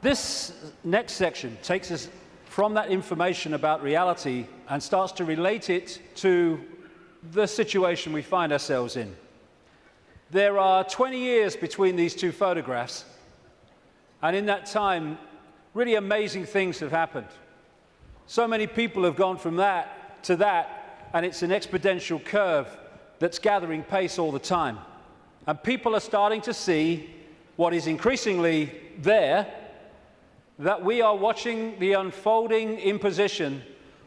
This next section takes us from that information about reality and starts to relate it to the situation we find ourselves in. There are 20 years between these two photographs, and in that time, really amazing things have happened. So many people have gone from that to that, and it's an exponential curve that's gathering pace all the time. And people are starting to see what is increasingly there, that we are watching the unfolding imposition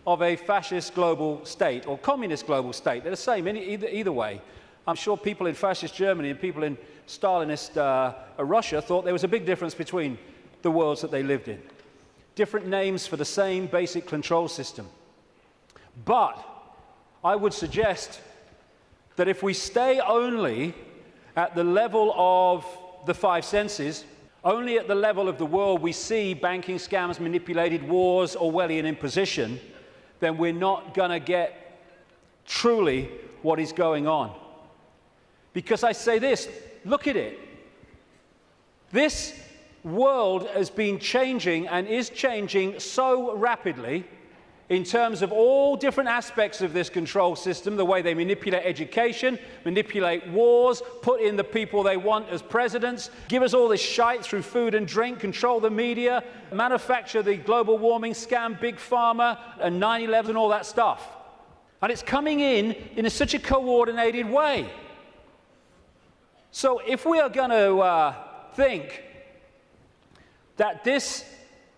of a fascist global state, or communist global state. They're the same either way. I'm sure people in fascist Germany and people in Stalinist Russia thought there was a big difference between the worlds that they lived in. Different names for the same basic control system. But I would suggest that if we stay only at the level of the five senses, only at the level of the world we see banking scams, manipulated wars, Orwellian imposition, then we're not going to get truly what is going on. Because I say this, look at it. This world has been changing and is changing so rapidly in terms of all different aspects of this control system, the way they manipulate education, manipulate wars, put in the people they want as presidents, give us all this shite through food and drink, control the media, manufacture the global warming scam, big pharma, and 9/11 and all that stuff. And it's coming in such a coordinated way. So if we are going to think that this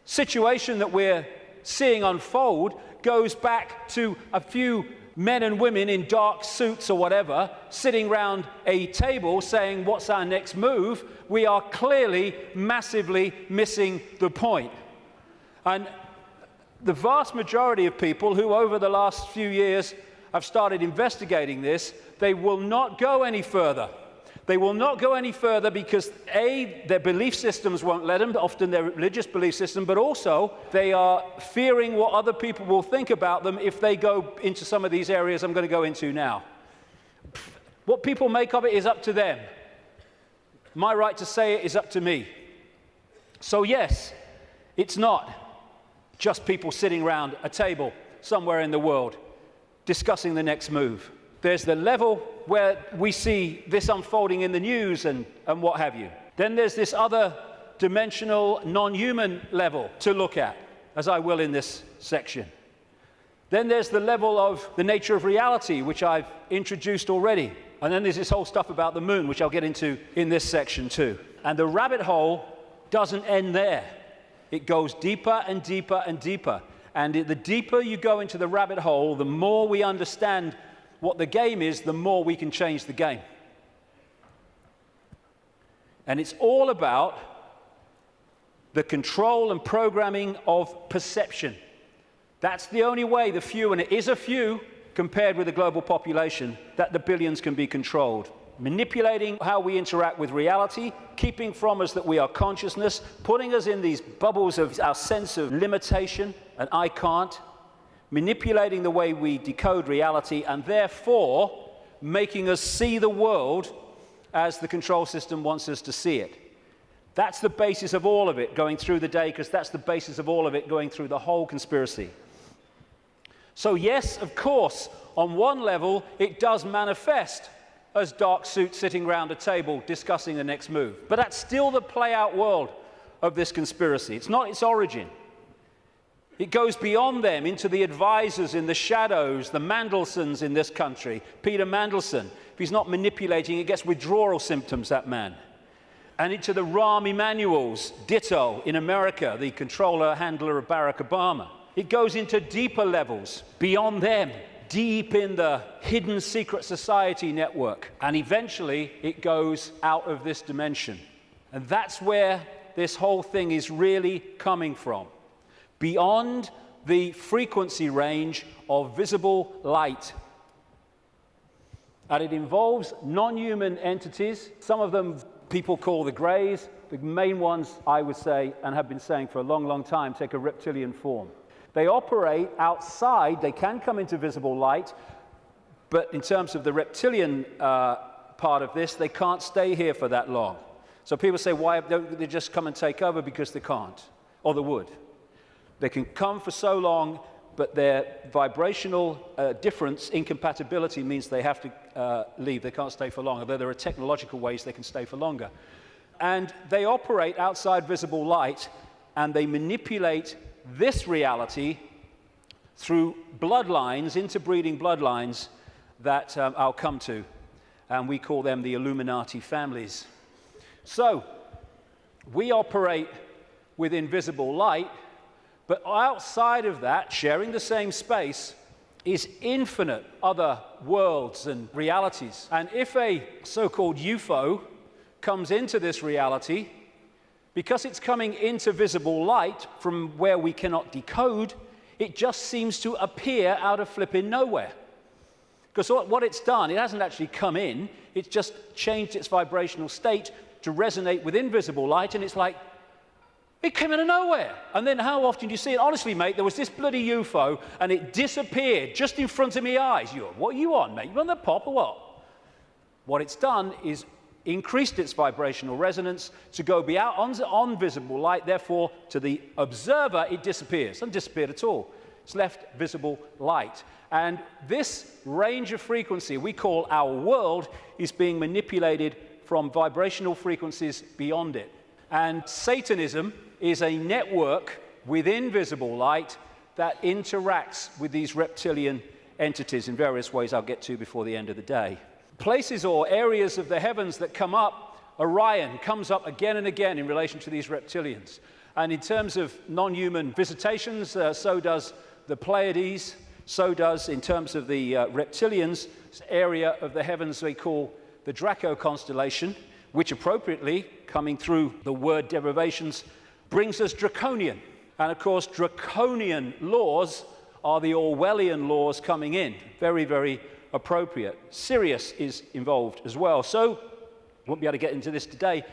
situation that we're seeing unfold goes back to a few men and women in dark suits or whatever sitting around a table saying, what's our next move? We are clearly massively missing the point. And the vast majority of people who over the last few years have started investigating this, they will not go any further. They will not go any further because, A, their belief systems won't let them, often their religious belief system, but also they are fearing what other people will think about them if they go into some of these areas I'm going to go into now. What people make of it is up to them. My right to say it is up to me. So yes, it's not just people sitting around a table somewhere in the world discussing the next move. There's the level where we see this unfolding in the news and what have you. Then there's this other dimensional, non-human level to look at, as I will in this section. Then there's the level of the nature of reality, which I've introduced already. And then there's this whole stuff about the moon, which I'll get into in this section too. And the rabbit hole doesn't end there. It goes deeper and deeper and deeper. And the deeper you go into the rabbit hole, the more we understand what the game is, the more we can change the game. And it's all about the control and programming of perception. That's the only way the few, and it is a few compared with the global population, that the billions can be controlled. Manipulating how we interact with reality, keeping from us that we are consciousness, putting us in these bubbles of our sense of limitation and I can't, manipulating the way we decode reality, and therefore making us see the world as the control system wants us to see it. That's the basis of all of it going through the day, because that's the basis of all of it going through the whole conspiracy. So yes, of course, on one level, it does manifest as dark suits sitting around a table discussing the next move. But that's still the play-out world of this conspiracy. It's not its origin. It goes beyond them into the advisors in the shadows, the Mandelsons in this country. Peter Mandelson, if he's not manipulating, he gets withdrawal symptoms, that man. And into the Rahm Emanuels, ditto, in America, the controller, handler of Barack Obama. It goes into deeper levels, beyond them, deep in the hidden secret society network. And eventually, it goes out of this dimension. And that's where this whole thing is really coming from. Beyond the frequency range of visible light. And it involves non-human entities. Some of them people call the greys. The main ones, I would say, and have been saying for a long, long time, take a reptilian form. They operate outside. They can come into visible light, but in terms of the reptilian part of this, they can't stay here for that long. So people say, why don't they just come and take over? Because they can't, or they would. They can come for so long, but their vibrational difference, incompatibility, means they have to leave. They can't stay for long, although there are technological ways they can stay for longer. And they operate outside visible light, and they manipulate this reality through bloodlines, interbreeding bloodlines that I'll come to. And we call them the Illuminati families. So, we operate with invisible light, but outside of that, sharing the same space, is infinite other worlds and realities. And if a so-called UFO comes into this reality, because it's coming into visible light from where we cannot decode, it just seems to appear out of flipping nowhere. Because what it's done, it hasn't actually come in, it's just changed its vibrational state to resonate with invisible light, and it's like, it came out of nowhere. And then how often do you see it? Honestly, mate, there was this bloody UFO, and it disappeared just in front of my eyes. What are you on, mate? You on the pop or what? What it's done is increased its vibrational resonance to go beyond on visible light. Therefore, to the observer, it disappears. It hasn't disappeared at all. It's left visible light. And this range of frequency we call our world is being manipulated from vibrational frequencies beyond it. And Satanism is a network within visible light that interacts with these reptilian entities in various ways I'll get to before the end of the day. Places or areas of the heavens that come up, Orion comes up again and again in relation to these reptilians. And in terms of non-human visitations, so does the Pleiades, so does, in terms of the reptilians, this area of the heavens they call the Draco constellation, which appropriately, coming through the word derivations, brings us draconian. And of course, draconian laws are the Orwellian laws coming in. Very, very appropriate. Sirius is involved as well. So, won't be able to get into this today,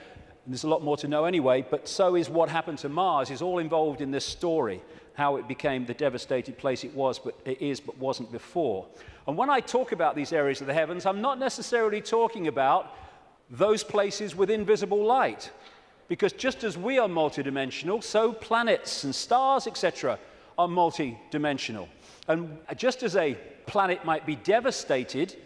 and there's a lot more to know anyway, but so is what happened to Mars, is all involved in this story, how it became the devastated place it was, but it is, but wasn't before. And when I talk about these areas of the heavens, I'm not necessarily talking about those places with invisible light. Because just as we are multidimensional, so planets and stars, etc., are multidimensional. And just as a planet might be devastated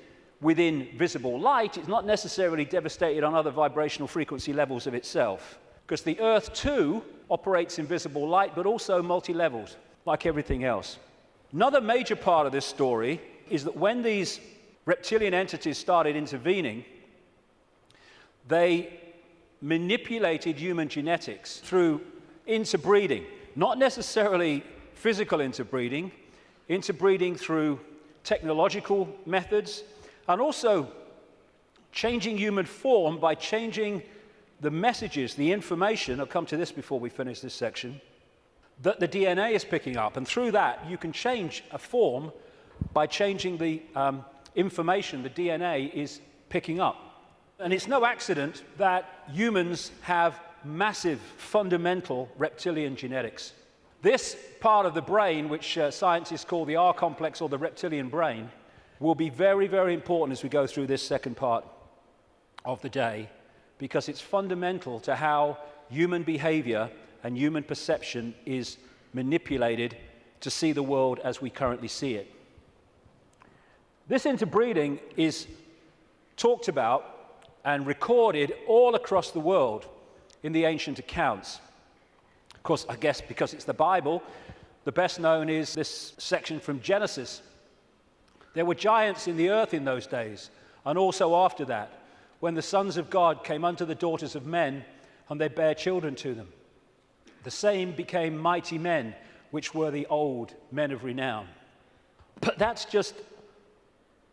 within visible light, it's not necessarily devastated on other vibrational frequency levels of itself. Because the Earth, too, operates in visible light, but also multi-levels, like everything else. Another major part of this story is that when these reptilian entities started intervening, they manipulated human genetics through interbreeding, not necessarily physical interbreeding, interbreeding through technological methods, and also changing human form by changing the messages, the information, I'll come to this before we finish this section, that the DNA is picking up. And through that, you can change a form by changing the information the DNA is picking up. And it's no accident that humans have massive, fundamental reptilian genetics. This part of the brain, which scientists call the R complex or the reptilian brain, will be very, very important as we go through this second part of the day, because it's fundamental to how human behavior and human perception is manipulated to see the world as we currently see it. This interbreeding is talked about and recorded all across the world in the ancient accounts. Of course, I guess because it's the Bible, the best known is this section from Genesis. There were giants in the earth in those days, and also after that, when the sons of God came unto the daughters of men, and they bare children to them. The same became mighty men, which were the old men of renown. But that's just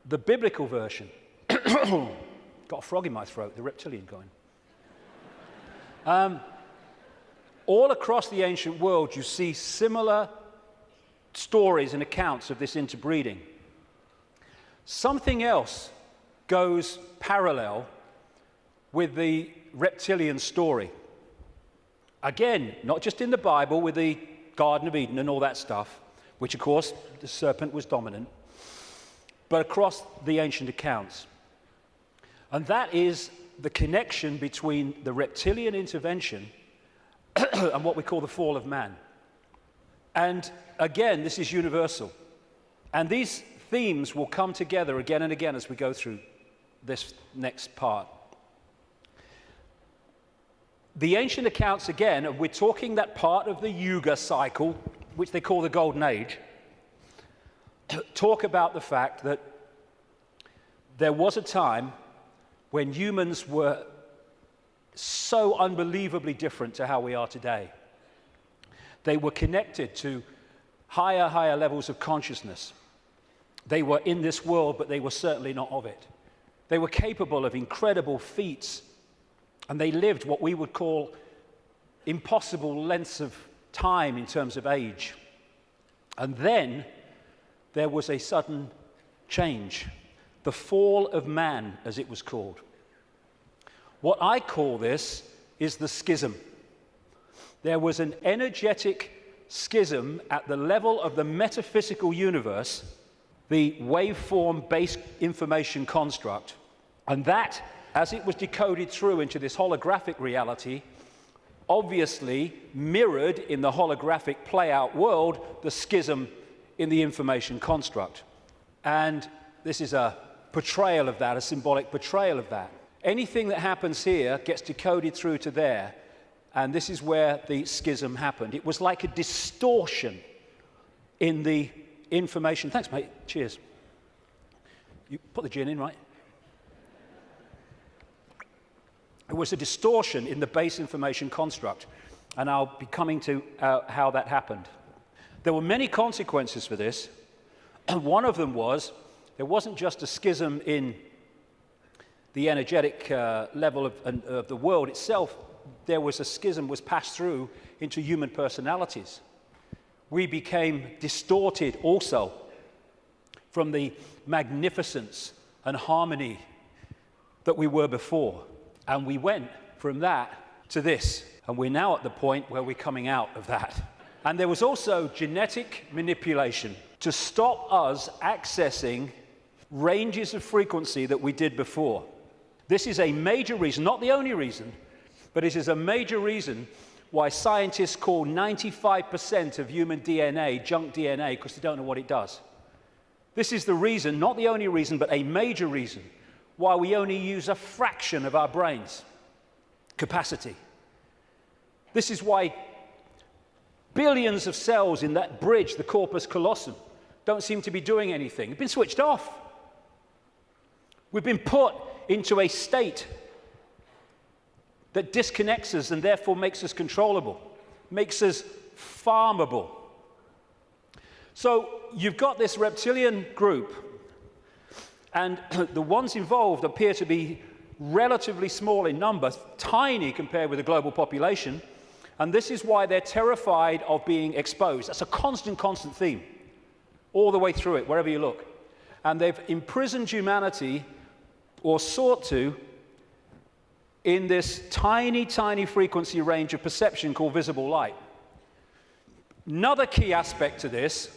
the biblical version. Got a frog in my throat, the reptilian going. All across the ancient world, you see similar stories and accounts of this interbreeding. Something else goes parallel with the reptilian story. Again, not just in the Bible with the Garden of Eden and all that stuff, which of course the serpent was dominant, but across the ancient accounts. And that is the connection between the reptilian intervention and what we call the fall of man. And again, this is universal. And these themes will come together again and again as we go through this next part. The ancient accounts, again, and we're talking that part of the Yuga cycle, which they call the Golden Age, talk about the fact that there was a time when humans were so unbelievably different to how we are today. They were connected to higher levels of consciousness. They were in this world, but they were certainly not of it. They were capable of incredible feats, and they lived what we would call impossible lengths of time in terms of age. And then there was a sudden change, the fall of man, as it was called. What I call this is the schism. There was an energetic schism at the level of the metaphysical universe, the waveform-based information construct, and that, as it was decoded through into this holographic reality, obviously mirrored in the holographic play-out world the schism in the information construct. And this is a portrayal of that, a symbolic portrayal of that. Anything that happens here gets decoded through to there, and this is where the schism happened. It was like a distortion in the information. Thanks, mate. Cheers. You put the gin in, right? It was a distortion in the base information construct, and I'll be coming to how that happened. There were many consequences for this, and one of them was there wasn't just a schism in the energetic level of the world itself. There was a schism was passed through into human personalities. We became distorted also from the magnificence and harmony that we were before. And we went from that to this. And we're now at the point where we're coming out of that. And there was also genetic manipulation to stop us accessing ranges of frequency that we did before. This is a major reason, not the only reason, but it is a major reason why scientists call 95% of human DNA junk DNA, because they don't know what it does. This is the reason, not the only reason, but a major reason why we only use a fraction of our brain's capacity. This is why billions of cells in that bridge, the corpus callosum, don't seem to be doing anything. They've been switched off. We've been put into a state that disconnects us and therefore makes us controllable, makes us farmable. So you've got this reptilian group, and the ones involved appear to be relatively small in number, tiny compared with the global population, and this is why they're terrified of being exposed. That's a constant theme all the way through it, wherever you look. And they've imprisoned humanity, or sought to, in this tiny frequency range of perception called visible light. Another key aspect to this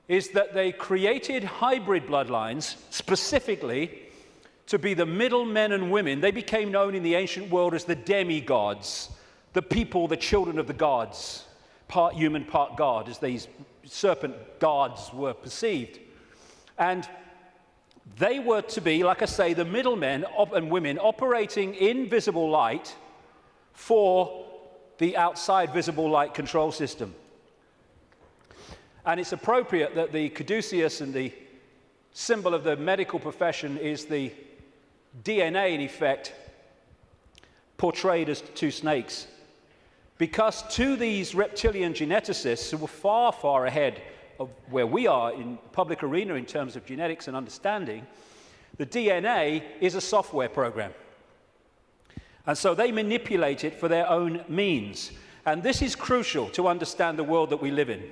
is that they created hybrid bloodlines specifically to be the middle men and women. They became known in the ancient world as the demigods, the people, the children of the gods, part human, part god, as these serpent gods were perceived. And they were to be, like I say, the middlemen and women operating in visible light for the outside visible light control system. And it's appropriate that the caduceus, and the symbol of the medical profession is the DNA, in effect, portrayed as two snakes. Because to these reptilian geneticists, who were far ahead of where we are in public arena in terms of genetics and understanding, the DNA is a software program. And so they manipulate it for their own means. And this is crucial to understand the world that we live in.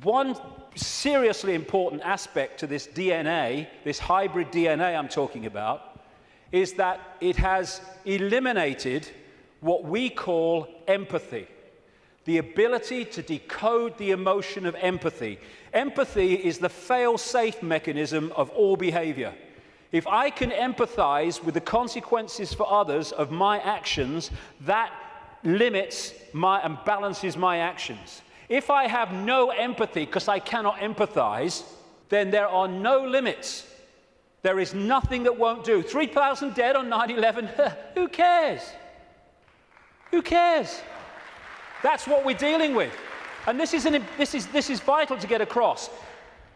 One seriously important aspect to this DNA, this hybrid DNA I'm talking about, is that it has eliminated what we call empathy. The ability to decode the emotion of empathy. Empathy is the fail-safe mechanism of all behavior. If I can empathize with the consequences for others of my actions, that limits and balances my actions. If I have no empathy because I cannot empathize, then there are no limits. There is nothing that won't do. 3,000 dead on 9/11, who cares? Who cares? That's what we're dealing with. And this is vital to get across.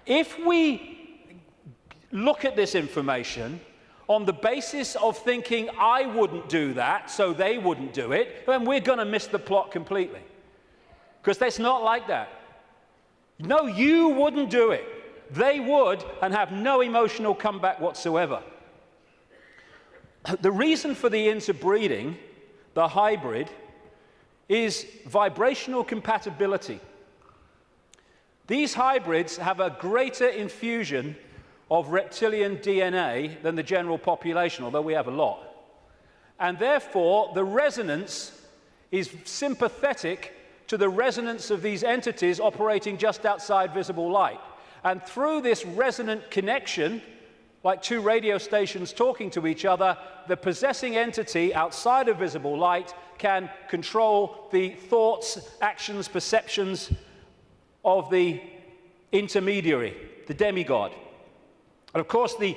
If we look at this information on the basis of thinking I wouldn't do that, so they wouldn't do it, then we're going to miss the plot completely. Because that's not like that. No, you wouldn't do it. They would, and have no emotional comeback whatsoever. The reason for the interbreeding, the hybrid, is vibrational compatibility. These hybrids have a greater infusion of reptilian DNA than the general population, although we have a lot. And therefore, the resonance is sympathetic to the resonance of these entities operating just outside visible light. And through this resonant connection, like two radio stations talking to each other, the possessing entity outside of visible light can control the thoughts, actions, perceptions of the intermediary, the demigod. And of course, the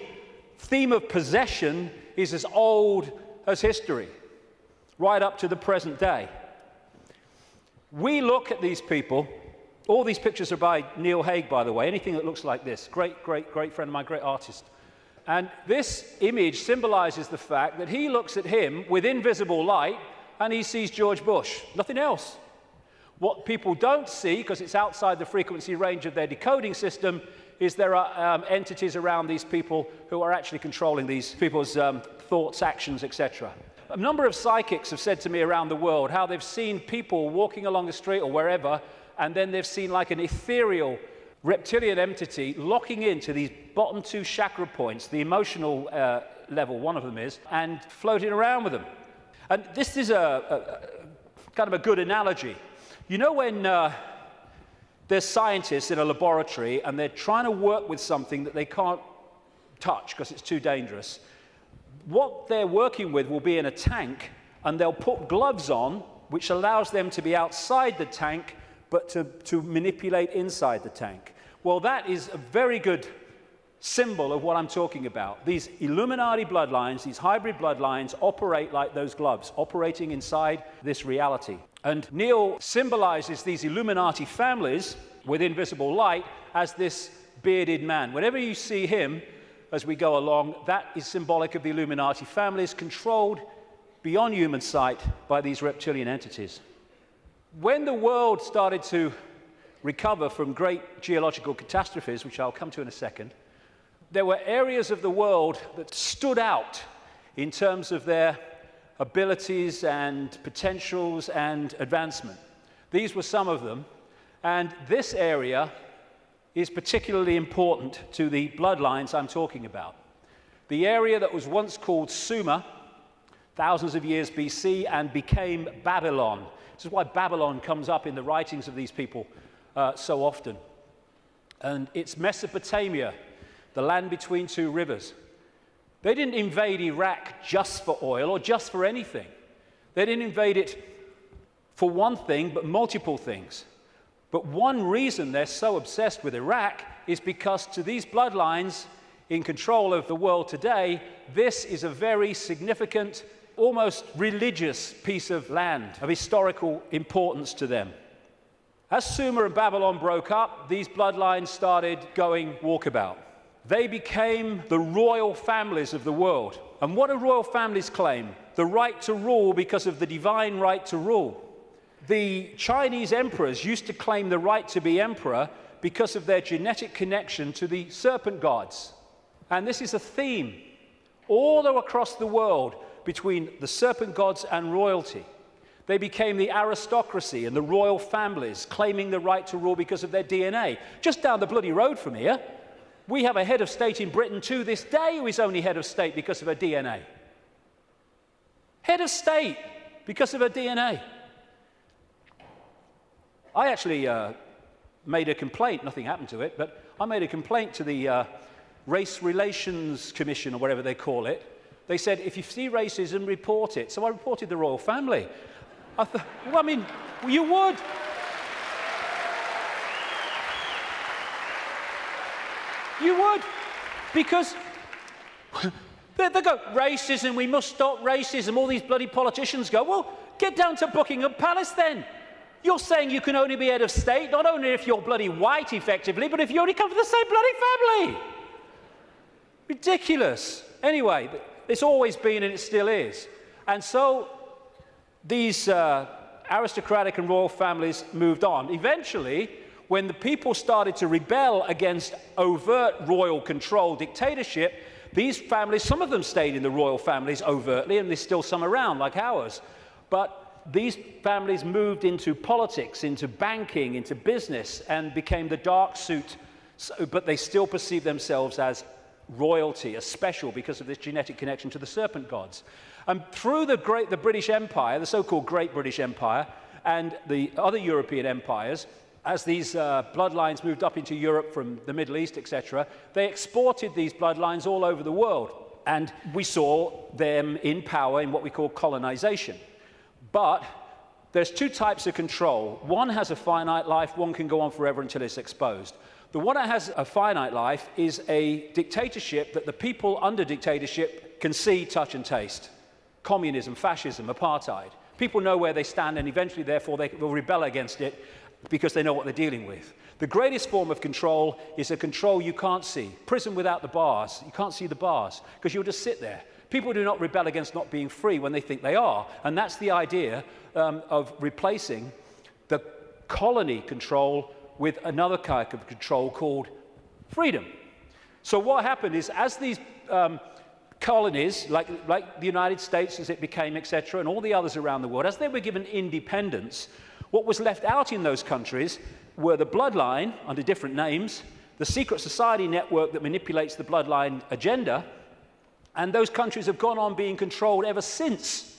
theme of possession is as old as history, right up to the present day. We look at these people. All these pictures are by Neil Haig, by the way. Anything that looks like this. Great friend of mine, great artist. And this image symbolizes the fact that he looks at him with invisible light and he sees George Bush, nothing else. What people don't see, because it's outside the frequency range of their decoding system, is there are entities around these people who are actually controlling these people's thoughts, actions, etc. A number of psychics have said to me around the world how they've seen people walking along the street or wherever, and then they've seen like an ethereal reptilian entity locking into these bottom two chakra points, the emotional level, one of them is, and floating around with them. And this is a kind of a good analogy. You know when there's scientists in a laboratory and they're trying to work with something that they can't touch because it's too dangerous. What they're working with will be in a tank, and they'll put gloves on, which allows them to be outside the tank, but to manipulate inside the tank. Well, that is a very good symbol of what I'm talking about. These Illuminati bloodlines, these hybrid bloodlines, operate like those gloves, operating inside this reality. And Neil symbolizes these Illuminati families with invisible light as this bearded man. Whenever you see him as we go along, that is symbolic of the Illuminati families controlled beyond human sight by these reptilian entities. When the world started to recover from great geological catastrophes, which I'll come to in a second, there were areas of the world that stood out in terms of their abilities and potentials and advancement. These were some of them, and this area is particularly important to the bloodlines I'm talking about. The area that was once called Sumer, thousands of years BC, and became Babylon. This is why Babylon comes up in the writings of these people so often. And it's Mesopotamia, the land between two rivers. They didn't invade Iraq just for oil or just for anything. They didn't invade it for one thing, but multiple things. But one reason they're so obsessed with Iraq is because to these bloodlines in control of the world today, this is a very significant, almost religious piece of land of historical importance to them. As Sumer and Babylon broke up, these bloodlines started going walkabout. They became the royal families of the world. And what do royal families claim? The right to rule because of the divine right to rule. The Chinese emperors used to claim the right to be emperor because of their genetic connection to the serpent gods. And this is a theme all across the world between the serpent gods and royalty. They became the aristocracy and the royal families, claiming the right to rule because of their DNA. Just down the bloody road from here, we have a head of state in Britain to this day who is only head of state because of her DNA. Head of state because of her DNA. I actually made a complaint, nothing happened to it, but I made a complaint to the Race Relations Commission, or whatever they call it. They said, if you see racism, report it. So I reported the royal family. I thought, well, I mean, you would. You would. Because they go, racism, we must stop racism. All these bloody politicians go, well, get down to Buckingham Palace then. You're saying you can only be head of state, not only if you're bloody white, effectively, but if you only come from the same bloody family. Ridiculous. Anyway, it's always been and it still is. And so these aristocratic and royal families moved on. Eventually, when the people started to rebel against overt royal control dictatorship, these families, some of them stayed in the royal families overtly, and there's still some around, like ours. But these families moved into politics, into banking, into business, and became the dark suit, but they still perceive themselves as royalty, as special, because of this genetic connection to the serpent gods. And through the British Empire, the so-called Great British Empire, and the other European empires, as these bloodlines moved up into Europe from the Middle East, etc., they exported these bloodlines all over the world. And we saw them in power in what we call colonization. But there's two types of control. One has a finite life, one can go on forever until it's exposed. The one that has a finite life is a dictatorship that the people under dictatorship can see, touch, and taste. Communism, fascism, apartheid. People know where they stand, and eventually, therefore, they will rebel against it because they know what they're dealing with. The greatest form of control is a control you can't see. Prison without the bars. You can't see the bars because you'll just sit there. People do not rebel against not being free when they think they are. And that's the idea of replacing the colony control with another kind of control called freedom. So what happened is, as these colonies, like the United States as it became, etc., and all the others around the world, as they were given independence, what was left out in those countries were the bloodline, under different names, the secret society network that manipulates the bloodline agenda, and those countries have gone on being controlled ever since.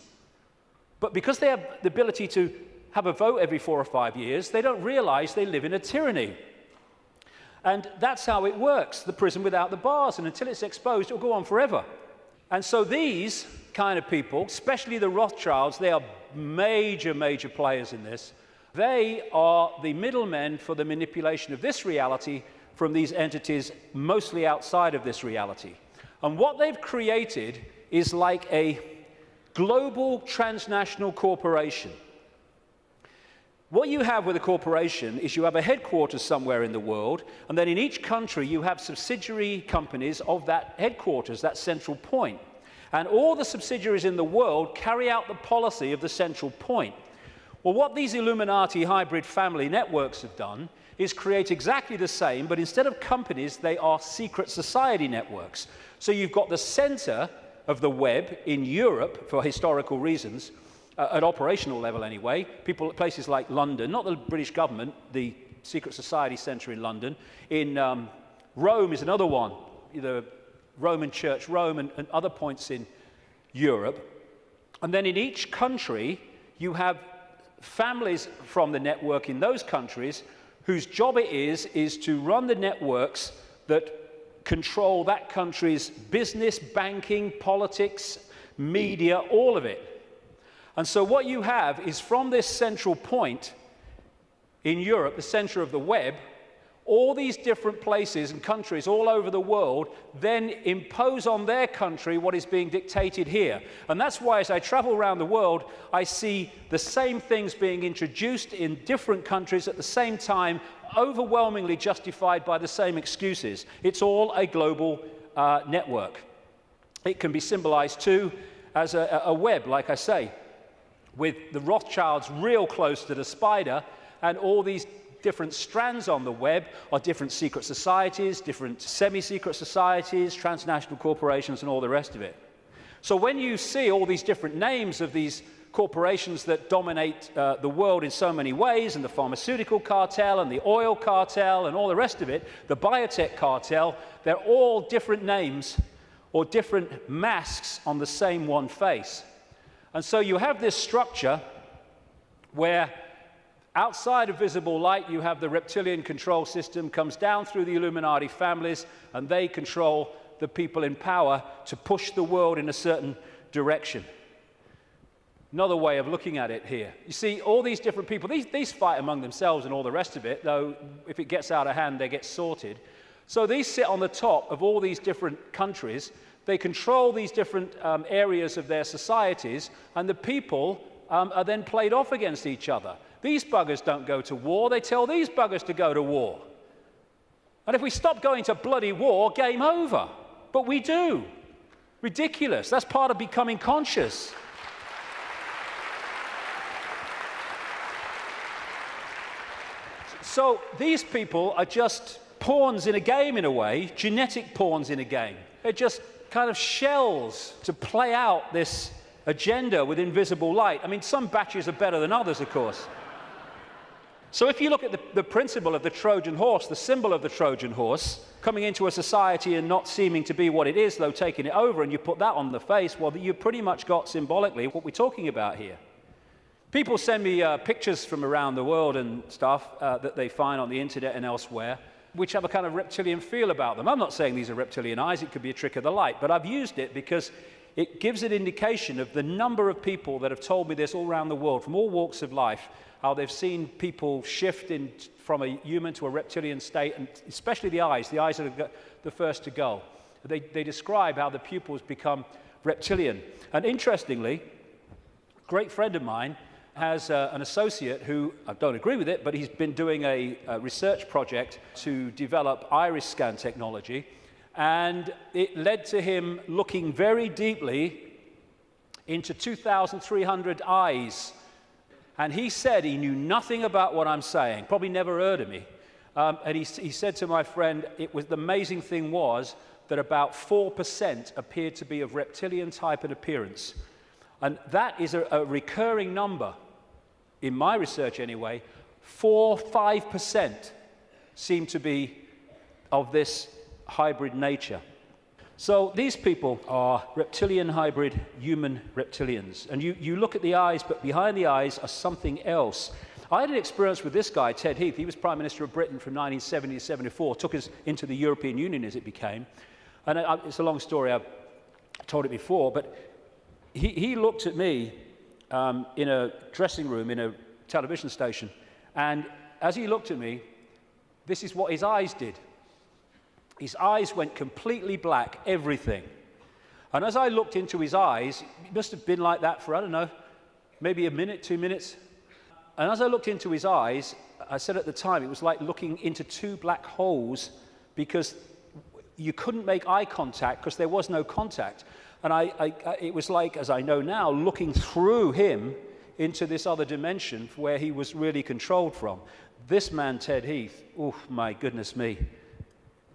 But because they have the ability to have a vote every 4 or 5 years, they don't realize they live in a tyranny. And that's how it works, the prison without the bars. And until it's exposed, it'll go on forever. And so these kind of people, especially the Rothschilds, they are major, major players in this. They are the middlemen for the manipulation of this reality from these entities mostly outside of this reality. And what they've created is like a global transnational corporation. What you have with a corporation is you have a headquarters somewhere in the world, and then in each country you have subsidiary companies of that headquarters, that central point. And all the subsidiaries in the world carry out the policy of the central point. Well, what these Illuminati hybrid family networks have done is create exactly the same, but instead of companies, they are secret society networks. So you've got the center of the web in Europe, for historical reasons, at operational level anyway, places like London, not the British government, the secret society center in London. In Rome is another one, the Roman Church, Rome, and other points in Europe. And then in each country, you have families from the network in those countries whose job it is to run the networks that control that country's business, banking, politics, media, all of it. And so what you have is, from this central point in Europe, the center of the web, all these different places and countries all over the world then impose on their country what is being dictated here. And that's why, as I travel around the world, I see the same things being introduced in different countries at the same time, overwhelmingly justified by the same excuses. It's all a global network. It can be symbolized too as a web, like I say, with the Rothschilds real close to the spider, and all these different strands on the web are different secret societies, different semi-secret societies, transnational corporations, and all the rest of it. So when you see all these different names of these corporations that dominate the world in so many ways, and the pharmaceutical cartel, and the oil cartel, and all the rest of it, the biotech cartel, they're all different names or different masks on the same one face. And so you have this structure where Outside of visible light, you have the reptilian control system, comes down through the Illuminati families, and they control the people in power to push the world in a certain direction. Another way of looking at it here. You see, all these different people, these fight among themselves and all the rest of it, though if it gets out of hand, they get sorted. So these sit on the top of all these different countries. They control these different areas of their societies, and the people are then played off against each other. These buggers don't go to war, they tell these buggers to go to war. And if we stop going to bloody war, game over. But we do. Ridiculous. That's part of becoming conscious. So these people are just pawns in a game in a way, genetic pawns in a game. They're just kind of shells to play out this agenda with invisible light. I mean, some batches are better than others, of course. So if you look at the principle of the Trojan horse, the symbol of the Trojan horse, coming into a society and not seeming to be what it is, though taking it over, and you put that on the face, well, you pretty much got symbolically what we're talking about here. People send me pictures from around the world and stuff that they find on the internet and elsewhere, which have a kind of reptilian feel about them. I'm not saying these are reptilian eyes, it could be a trick of the light, but I've used it because it gives an indication of the number of people that have told me this all around the world, from all walks of life, how they've seen people shift from a human to a reptilian state, and especially the eyes are the first to go. They describe how the pupils become reptilian. And interestingly, a great friend of mine has an associate who, I don't agree with it, but he's been doing a research project to develop iris scan technology, and it led to him looking very deeply into 2,300 eyes. And he said he knew nothing about what I'm saying, probably never heard of me. And he said to my friend, the amazing thing was that about 4% appeared to be of reptilian type and appearance. And that is a recurring number, in my research anyway. 5% seem to be of this hybrid nature. So these people are reptilian hybrid human reptilians. And you look at the eyes, but behind the eyes are something else. I had an experience with this guy, Ted Heath. He was Prime Minister of Britain from 1970 to 74, took us into the European Union as it became. And it's a long story, I've told it before, but he looked at me in a dressing room in a television station, and as he looked at me, this is what his eyes did. His eyes went completely black, everything. And as I looked into his eyes, it must have been like that for, I don't know, maybe a minute, 2 minutes. And as I looked into his eyes, I said at the time, it was like looking into two black holes, because you couldn't make eye contact because there was no contact. And it was like, as I know now, looking through him into this other dimension where he was really controlled from. This man, Ted Heath, oh, my goodness me.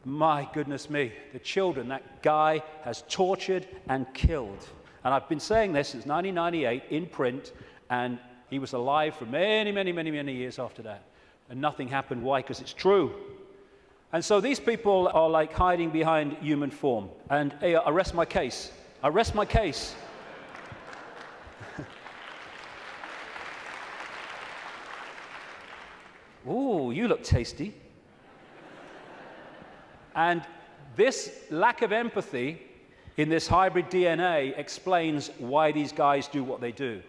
My goodness me, the children that guy has tortured and killed. And I've been saying this since 1998 in print, and he was alive for many, many, many, many years after that. And nothing happened. Why? Because it's true. And so these people are like hiding behind human form. And hey, I rest my case. I rest my case. Ooh, you look tasty. And this lack of empathy in this hybrid DNA explains why these guys do what they do.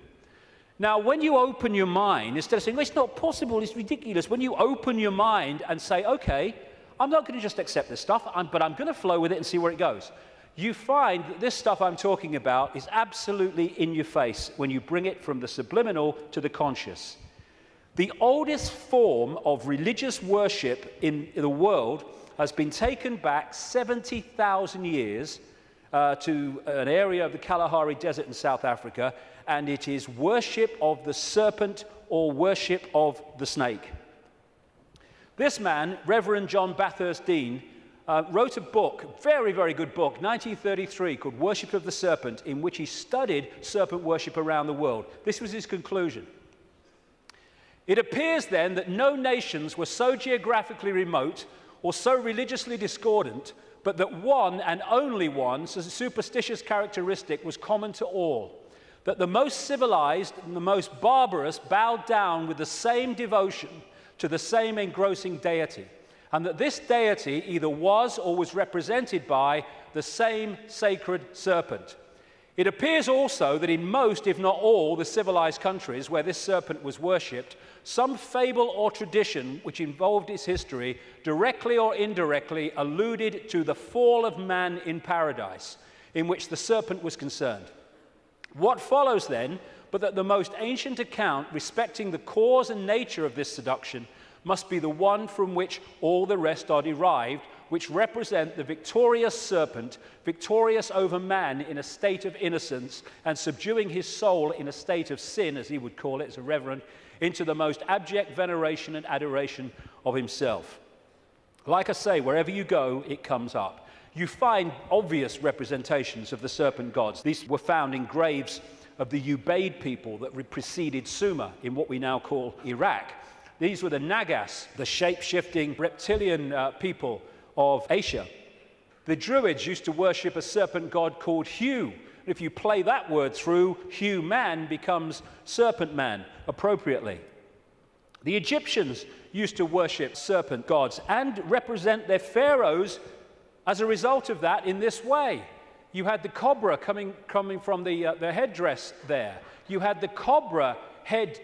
Now, when you open your mind, instead of saying, well, it's not possible, it's ridiculous, when you open your mind and say, okay, I'm not going to just accept this stuff, but I'm going to flow with it and see where it goes, you find that this stuff I'm talking about is absolutely in your face when you bring it from the subliminal to the conscious. The oldest form of religious worship in the world has been taken back 70,000 years to an area of the Kalahari Desert in South Africa, and it is worship of the serpent or worship of the snake. This man, Reverend John Bathurst Dean, wrote a book, very, very good book, 1933, called Worship of the Serpent, in which he studied serpent worship around the world. This was his conclusion. It appears then that no nations were so geographically remote or so religiously discordant, but that one and only one superstitious characteristic was common to all. that the most civilized and the most barbarous bowed down with the same devotion to the same engrossing deity, and that this deity either was or was represented by the same sacred serpent. It appears also that in most, if not all, the civilized countries where this serpent was worshipped, some fable or tradition which involved its history, directly or indirectly, alluded to the fall of man in paradise, in which the serpent was concerned. What follows then, but that the most ancient account respecting the cause and nature of this seduction must be the one from which all the rest are derived, which represent the victorious serpent, victorious over man in a state of innocence and subduing his soul in a state of sin, as he would call it, as a reverend, into the most abject veneration and adoration of himself. Like I say, wherever you go, it comes up. You find obvious representations of the serpent gods. These were found in graves of the Ubaid people that preceded Sumer in what we now call Iraq. These were the Nagas, the shape-shifting reptilian people of Asia. The Druids used to worship a serpent god called Hu. If you play that word through, Hu man becomes serpent man appropriately. The Egyptians used to worship serpent gods and represent their pharaohs as a result of that in this way. You had the cobra coming from the headdress there. You had the cobra head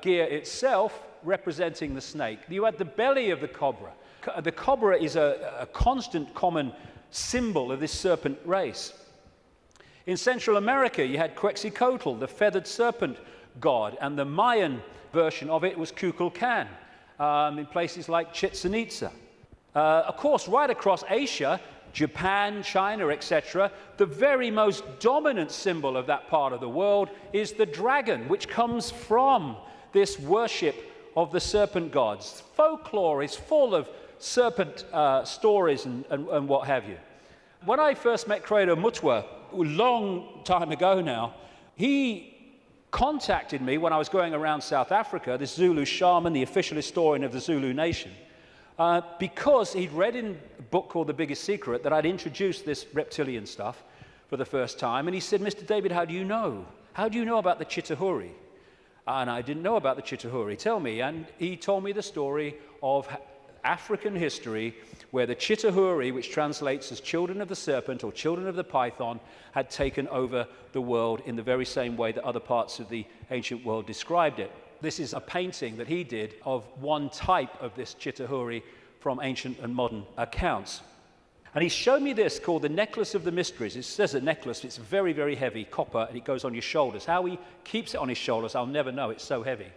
gear itself representing the snake. You had the belly of the cobra. The cobra is a constant common symbol of this serpent race. In Central America, you had Quetzalcoatl, the feathered serpent god, and the Mayan version of it was Kukulkan in places like Chichen Itza. Of course, right across Asia, Japan, China, etc., the very most dominant symbol of that part of the world is the dragon, which comes from this worship of the serpent gods. Folklore is full of serpent stories and what have you. When I first met Credo Mutwa, a long time ago now, he contacted me when I was going around South Africa, this Zulu shaman, the official historian of the Zulu nation, because he'd read in a book called The Biggest Secret that I'd introduced this reptilian stuff for the first time. And he said, Mr. David, how do you know? How do you know about the Chitahuri? And I didn't know about the Chitahuri. Tell me. And he told me the story of African history where the Chitahuri, which translates as children of the serpent or children of the python, had taken over the world in the very same way that other parts of the ancient world described it. This is a painting that he did of one type of this Chitahuri from ancient and modern accounts. And he showed me this called the Necklace of the Mysteries. It says a necklace, it's very, very heavy, copper, and it goes on your shoulders. How he keeps it on his shoulders, I'll never know, it's so heavy.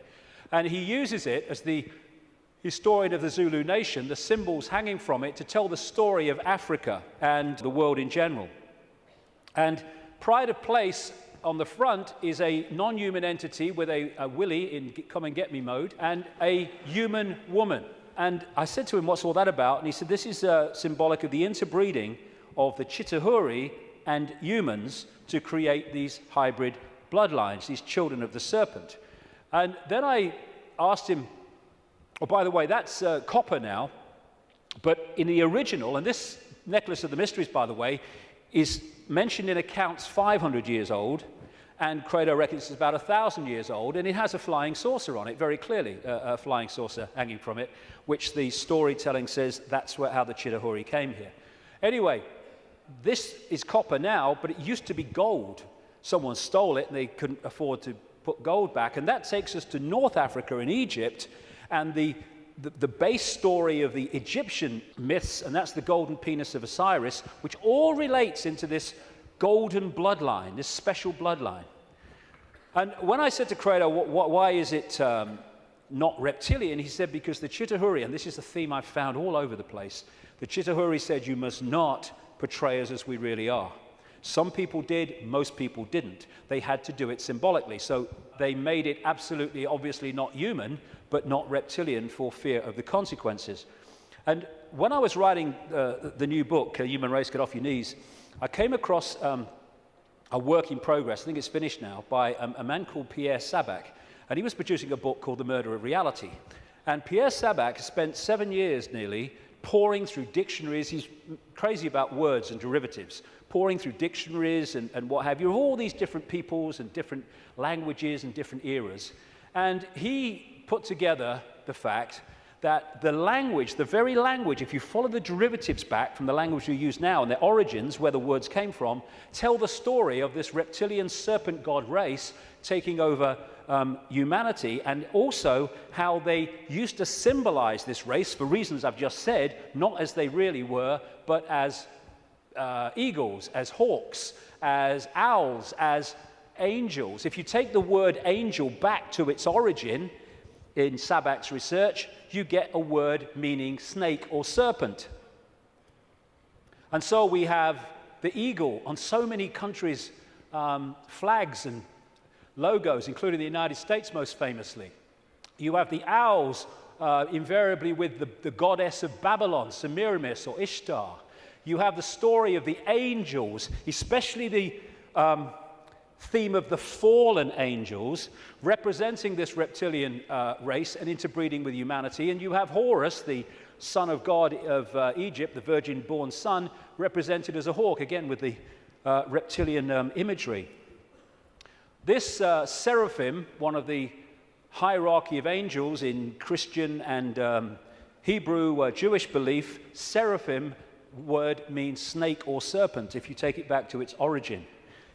And he uses it as the historian of the Zulu nation, the symbols hanging from it, to tell the story of Africa and the world in general. And pride of place on the front is a non-human entity with a willy in come and get me mode and a human woman. And I said to him, what's all that about? And he said, this is symbolic of the interbreeding of the Chitahuri and humans to create these hybrid bloodlines, these children of the serpent. And then I asked him, oh, by the way, that's copper now, but in the original, and this Necklace of the Mysteries, by the way, is mentioned in accounts 500 years old, and Credo reckons it's about 1,000 years old, and it has a flying saucer on it, very clearly, a flying saucer hanging from it, which the storytelling says that's how the Chitahuri came here. Anyway, this is copper now, but it used to be gold. Someone stole it, and they couldn't afford to put gold back, and that takes us to North Africa and Egypt, and the base story of the Egyptian myths, and that's the golden penis of Osiris, which all relates into this golden bloodline, this special bloodline. And when I said to Credo, why is it not reptilian? He said, because the Chitahuri, and this is a theme I've found all over the place, the Chitahuri said, you must not portray us as we really are. Some people did, most people didn't. They had to do it symbolically. So they made it absolutely, obviously not human, but not reptilian for fear of the consequences. And when I was writing the new book, Human Race, Get Off Your Knees, I came across a work in progress, I think it's finished now, by a man called Pierre Sabac. And he was producing a book called The Murder of Reality. And Pierre Sabac spent 7 years nearly pouring through dictionaries. He's crazy about words and derivatives, pouring through dictionaries and what have you, of all these different peoples and different languages and different eras. And he put together the fact that the language, the very language, if you follow the derivatives back from the language we use now and their origins, where the words came from, tell the story of this reptilian serpent god race taking over humanity, and also how they used to symbolize this race for reasons I've just said, not as they really were, but as eagles, as hawks, as owls, as angels. If you take the word angel back to its origin in Sabak's research, you get a word meaning snake or serpent. And so we have the eagle on so many countries' flags and logos, including the United States most famously. You have the owls invariably with the goddess of Babylon, Semiramis or Ishtar. You have the story of the angels, especially the theme of the fallen angels, representing this reptilian race and interbreeding with humanity. And you have Horus, the son of God of Egypt, the virgin-born son, represented as a hawk, again with the reptilian imagery. This seraphim, one of the hierarchy of angels in Christian and Hebrew Jewish belief, seraphim word means snake or serpent if you take it back to its origin.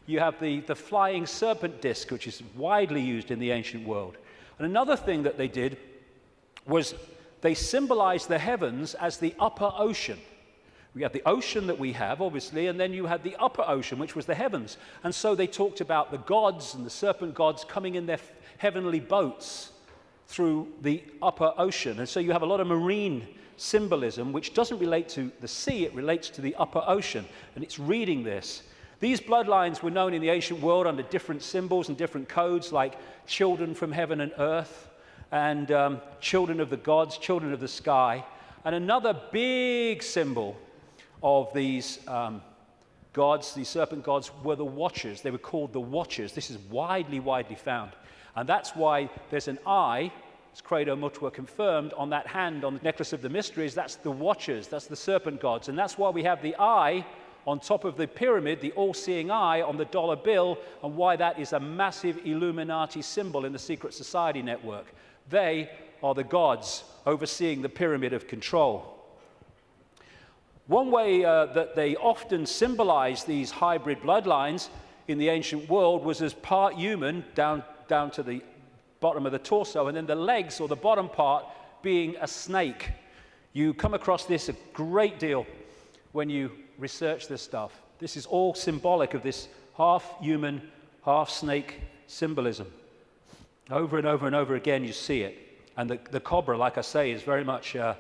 You have the flying serpent disc, which is widely used in the ancient world. And another thing that they did was they symbolized the heavens as the upper ocean. We had the ocean that we have, obviously, and then you had the upper ocean, which was the heavens. And so they talked about the gods and the serpent gods coming in their heavenly boats through the upper ocean. And so you have a lot of marine symbolism, which doesn't relate to the sea, it relates to the upper ocean. And it's reading this. These bloodlines were known in the ancient world under different symbols and different codes, like children from heaven and earth, and children of the gods, children of the sky. And another big symbol of these gods, these serpent gods, were the watchers. They were called the watchers. This is widely found. And that's why there's an eye, as Credo Mutua confirmed, on that hand, on the necklace of the mysteries. That's the watchers, that's the serpent gods. And that's why we have the eye on top of the pyramid, the all-seeing eye on the dollar bill, and why that is a massive Illuminati symbol in the secret society network. They are the gods overseeing the pyramid of control. One way that they often symbolized these hybrid bloodlines in the ancient world was as part human, down to the bottom of the torso, and then the legs or the bottom part being a snake. You come across this a great deal when you research this stuff. This is all symbolic of this half human, half snake symbolism. Over and over and over again you see it. And the cobra, like I say, is very much a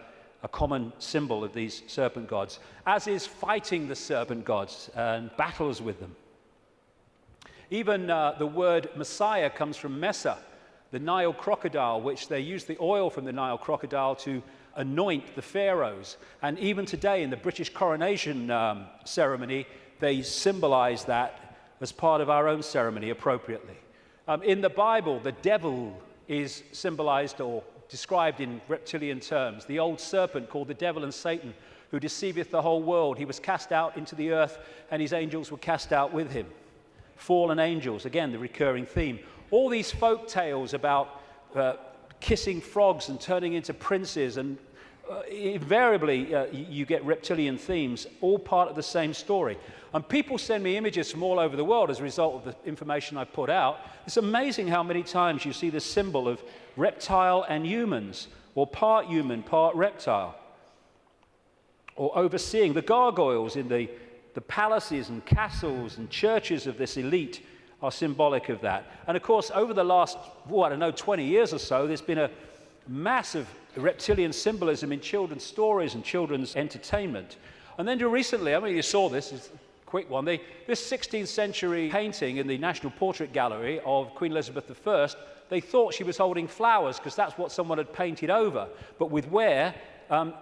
common symbol of these serpent gods, as is fighting the serpent gods and battles with them. Even the word Messiah comes from Mesa, the Nile crocodile, which they use the oil from the Nile crocodile to anoint the pharaohs. And even today in the British coronation ceremony, they symbolize that as part of our own ceremony appropriately. In the Bible, the devil is symbolized or described in reptilian terms. The old serpent called the devil and Satan, who deceiveth the whole world. He was cast out into the earth, and his angels were cast out with him. Fallen angels, again, the recurring theme. All these folk tales about kissing frogs and turning into princes, and invariably you get reptilian themes, all part of the same story. And people send me images from all over the world as a result of the information I put out. It's amazing how many times you see this symbol of reptile and humans, or part human, part reptile. Or overseeing the gargoyles in the palaces and castles and churches of this elite are symbolic of that. And of course, over the last, 20 years or so, there's been a massive reptilian symbolism in children's stories and children's entertainment. And then recently, you saw this, it's a quick one, this 16th century painting in the National Portrait Gallery of Queen Elizabeth I, they thought she was holding flowers because that's what someone had painted over. But with wear,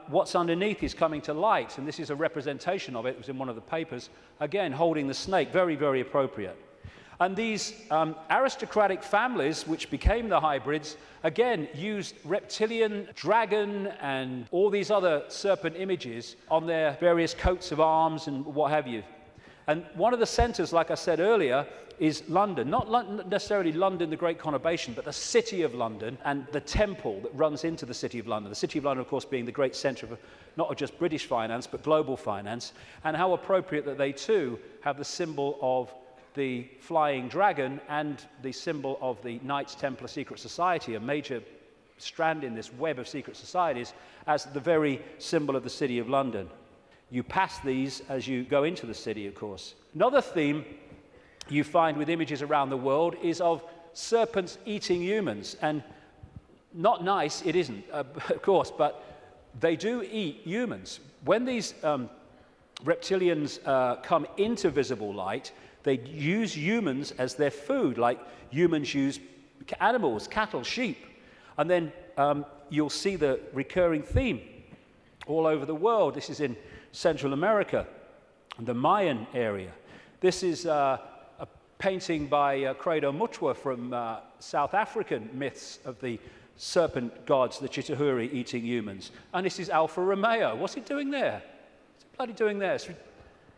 what's underneath is coming to light, and this is a representation of it. It was in one of the papers, again, holding the snake, very, very appropriate. And these aristocratic families, which became the hybrids, again used reptilian, dragon, and all these other serpent images on their various coats of arms and what have you. And one of the centers, like I said earlier, is London. Not necessarily London, the great conurbation, but the city of London and the temple that runs into the city of London. The city of London, of course, being the great center of not just British finance, but global finance. And how appropriate that they, too, have the symbol of the flying dragon and the symbol of the Knights Templar Secret Society, a major strand in this web of secret societies, as the very symbol of the city of London. You pass these as you go into the city, of course. Another theme you find with images around the world is of serpents eating humans. And not nice, it isn't, of course, but they do eat humans. When these reptilians come into visible light, they use humans as their food, like humans use animals, cattle, sheep. And then you'll see the recurring theme all over the world. This is in Central America, the Mayan area. This is a painting by Credo Mutwa from South African myths of the serpent gods, the Chitauri, eating humans. And this is Alfa Romeo. What's it doing there? What's it bloody doing there?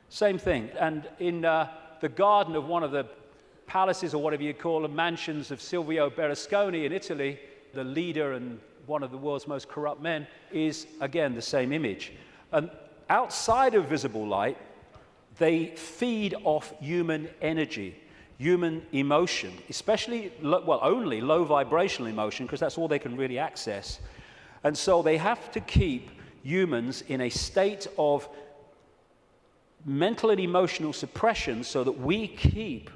Same thing. And in the garden of one of the palaces, or whatever you call them, mansions of Silvio Berlusconi in Italy, the leader and one of the world's most corrupt men, is again the same image. And outside of visible light, they feed off human energy, human emotion, especially, only low vibrational emotion, because that's all they can really access. And so they have to keep humans in a state of mental and emotional suppression so that we keep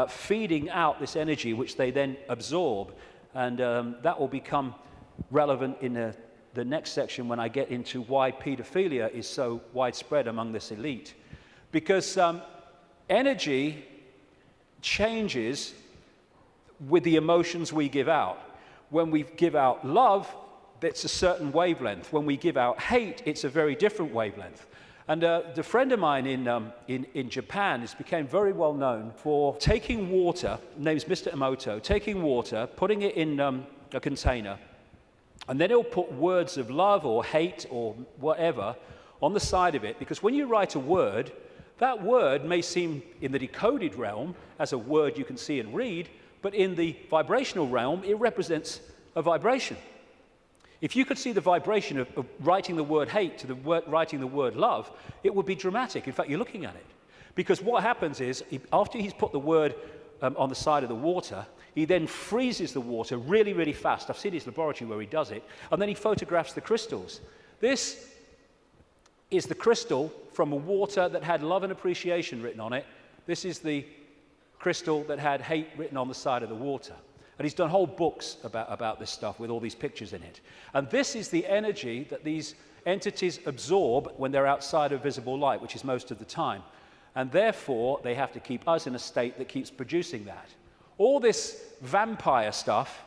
feeding out this energy, which they then absorb. And that will become relevant in the next section when I get into why pedophilia is so widespread among this elite. Because energy changes with the emotions we give out. When we give out love, it's a certain wavelength. When we give out hate, it's a very different wavelength. And the friend of mine in Japan became very well known for taking water, his name's Mr. Emoto, taking water, putting it in a container, and then he'll put words of love or hate or whatever on the side of it, because when you write a word, that word may seem in the decoded realm as a word you can see and read, but in the vibrational realm, it represents a vibration. If you could see the vibration of writing the word hate to writing the word love, it would be dramatic. In fact, you're looking at it. Because what happens is, after he's put the word on the side of the water, he then freezes the water really, really fast. I've seen his laboratory where he does it. And then he photographs the crystals. This is the crystal from a water that had love and appreciation written on it. This is the crystal that had hate written on the side of the water. And he's done whole books about this stuff with all these pictures in it. And this is the energy that these entities absorb when they're outside of visible light, which is most of the time. And therefore, they have to keep us in a state that keeps producing that. All this vampire stuff,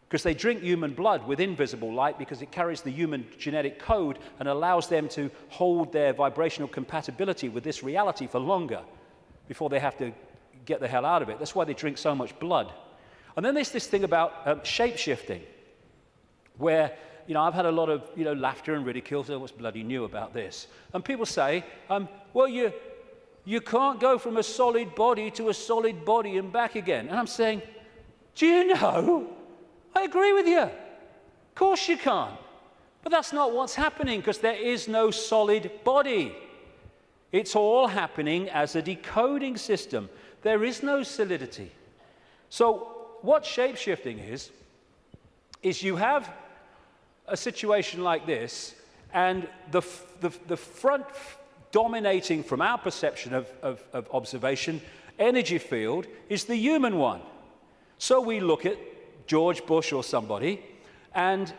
because they drink human blood with invisible light because it carries the human genetic code and allows them to hold their vibrational compatibility with this reality for longer before they have to get the hell out of it. That's why they drink so much blood. And then there's this thing about shape-shifting, where, I've had a lot of, laughter and ridicule. So what's bloody new about this? And people say, well, you can't go from a solid body to a solid body and back again. And I'm saying, do you know? I agree with you. Of course you can't. But that's not what's happening, because there is no solid body. It's all happening as a decoding system. There is no solidity. So what shape-shifting is you have a situation like this, and the front dominating from our perception of observation energy field is the human one. So we look at George Bush or somebody, and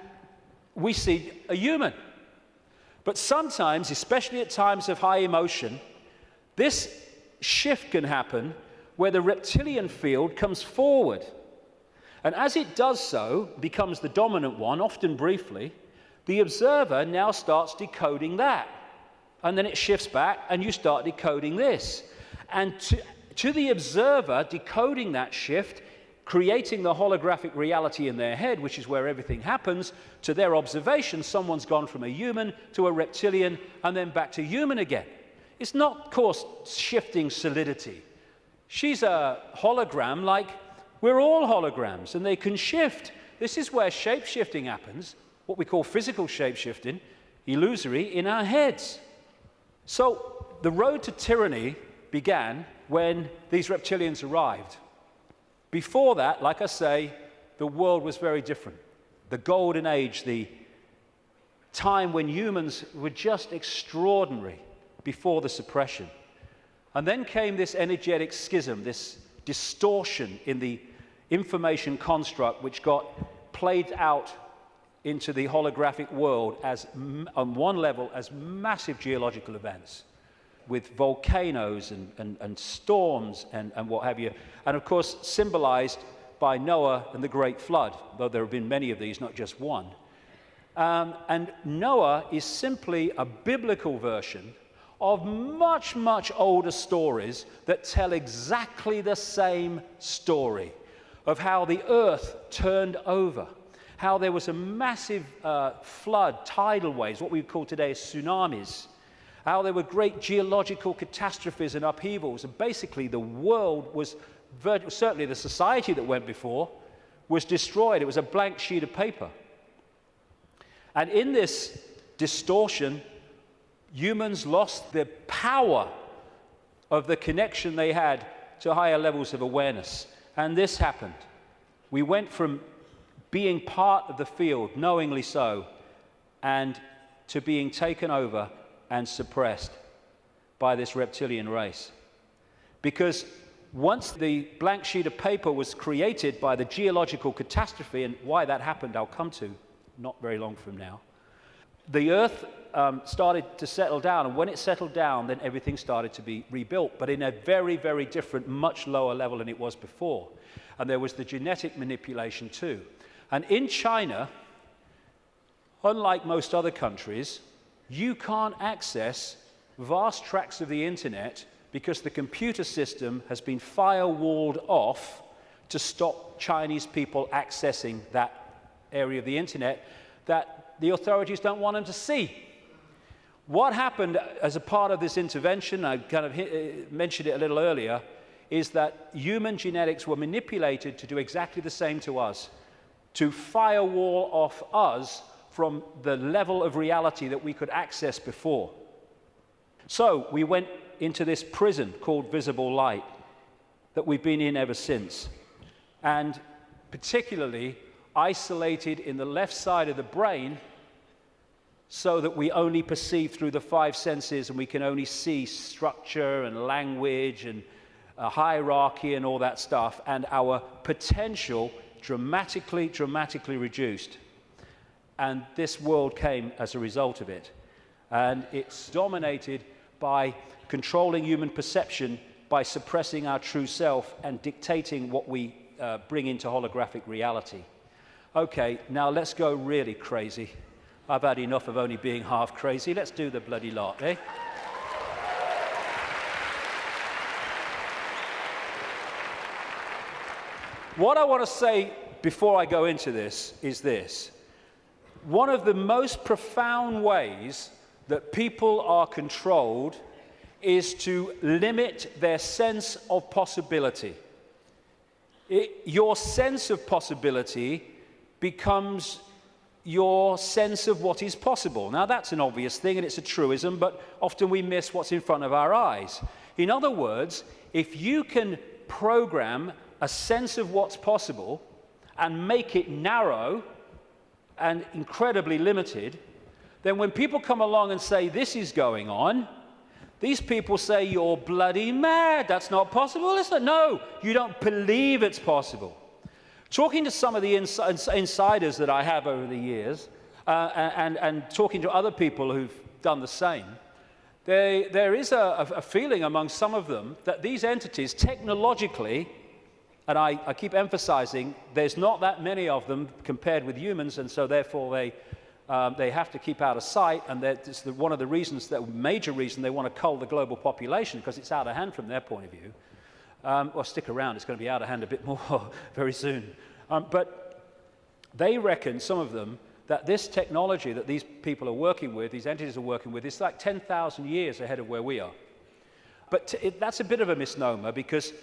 we see a human. But sometimes, especially at times of high emotion, this shift can happen where the reptilian field comes forward. And as it does so, becomes the dominant one, often briefly, the observer now starts decoding that. And then it shifts back, and you start decoding this. And To the observer, decoding that shift, creating the holographic reality in their head, which is where everything happens, to their observation, someone's gone from a human to a reptilian and then back to human again. It's not, of course, shifting solidity. She's a hologram like we're all holograms, and they can shift. This is where shape-shifting happens, what we call physical shape-shifting, illusory, in our heads. So the road to tyranny began when these reptilians arrived. Before that, like I say, the world was very different. The golden age, the time when humans were just extraordinary before the suppression. And then came this energetic schism, this distortion in the information construct, which got played out into the holographic world as, on one level, as massive geological events with volcanoes and storms and what have you. And of course, symbolized by Noah and the Great Flood, though there have been many of these, not just one. And Noah is simply a biblical version of much, much older stories that tell exactly the same story of how the earth turned over, how there was a massive flood, tidal waves, what we would call today tsunamis, how there were great geological catastrophes and upheavals, and basically the world was, certainly the society that went before, was destroyed. It was a blank sheet of paper. And in this distortion, humans lost the power of the connection they had to higher levels of awareness. And this happened. We went from being part of the field, knowingly so, and to being taken over and suppressed by this reptilian race. Because once the blank sheet of paper was created by the geological catastrophe, and why that happened I'll come to not very long from now, the earth started to settle down, and when it settled down, then everything started to be rebuilt, but in a very, very different, much lower level than it was before. And there was the genetic manipulation too. And in China, unlike most other countries, you can't access vast tracts of the internet because the computer system has been firewalled off to stop Chinese people accessing that area of the internet that the authorities don't want them to see. What happened as a part of this intervention, I kind of mentioned it a little earlier, is that human genetics were manipulated to do exactly the same to us, to firewall off us from the level of reality that we could access before. So we went into this prison called visible light that we've been in ever since, and particularly isolated in the left side of the brain so that we only perceive through the five senses and we can only see structure and language and hierarchy and all that stuff, and our potential dramatically reduced. And this world came as a result of it. And it's dominated by controlling human perception, by suppressing our true self and dictating what we bring into holographic reality. Okay, now let's go really crazy. I've had enough of only being half crazy. Let's do the bloody lot, eh? What I want to say before I go into this is this. One of the most profound ways that people are controlled is to limit their sense of possibility. Your sense of possibility becomes your sense of what is possible. Now, that's an obvious thing, and it's a truism, but often we miss what's in front of our eyes. In other words, if you can program a sense of what's possible and make it narrow and incredibly limited, then when people come along and say, this is going on, these people say, you're bloody mad, that's not possible. Listen, no, you don't believe it's possible. Talking to some of the insiders that I have over the years, and talking to other people who've done the same, there is a feeling among some of them that these entities technologically, and I keep emphasizing, there's not that many of them compared with humans, and so therefore they have to keep out of sight, and that's one of the reasons, that major reason they want to cull the global population, because it's out of hand from their point of view. Well, stick around, it's going to be out of hand a bit more very soon. But they reckon, some of them, that this technology that these people are working with, these entities are working with, is like 10,000 years ahead of where we are. But that's a bit of a misnomer, because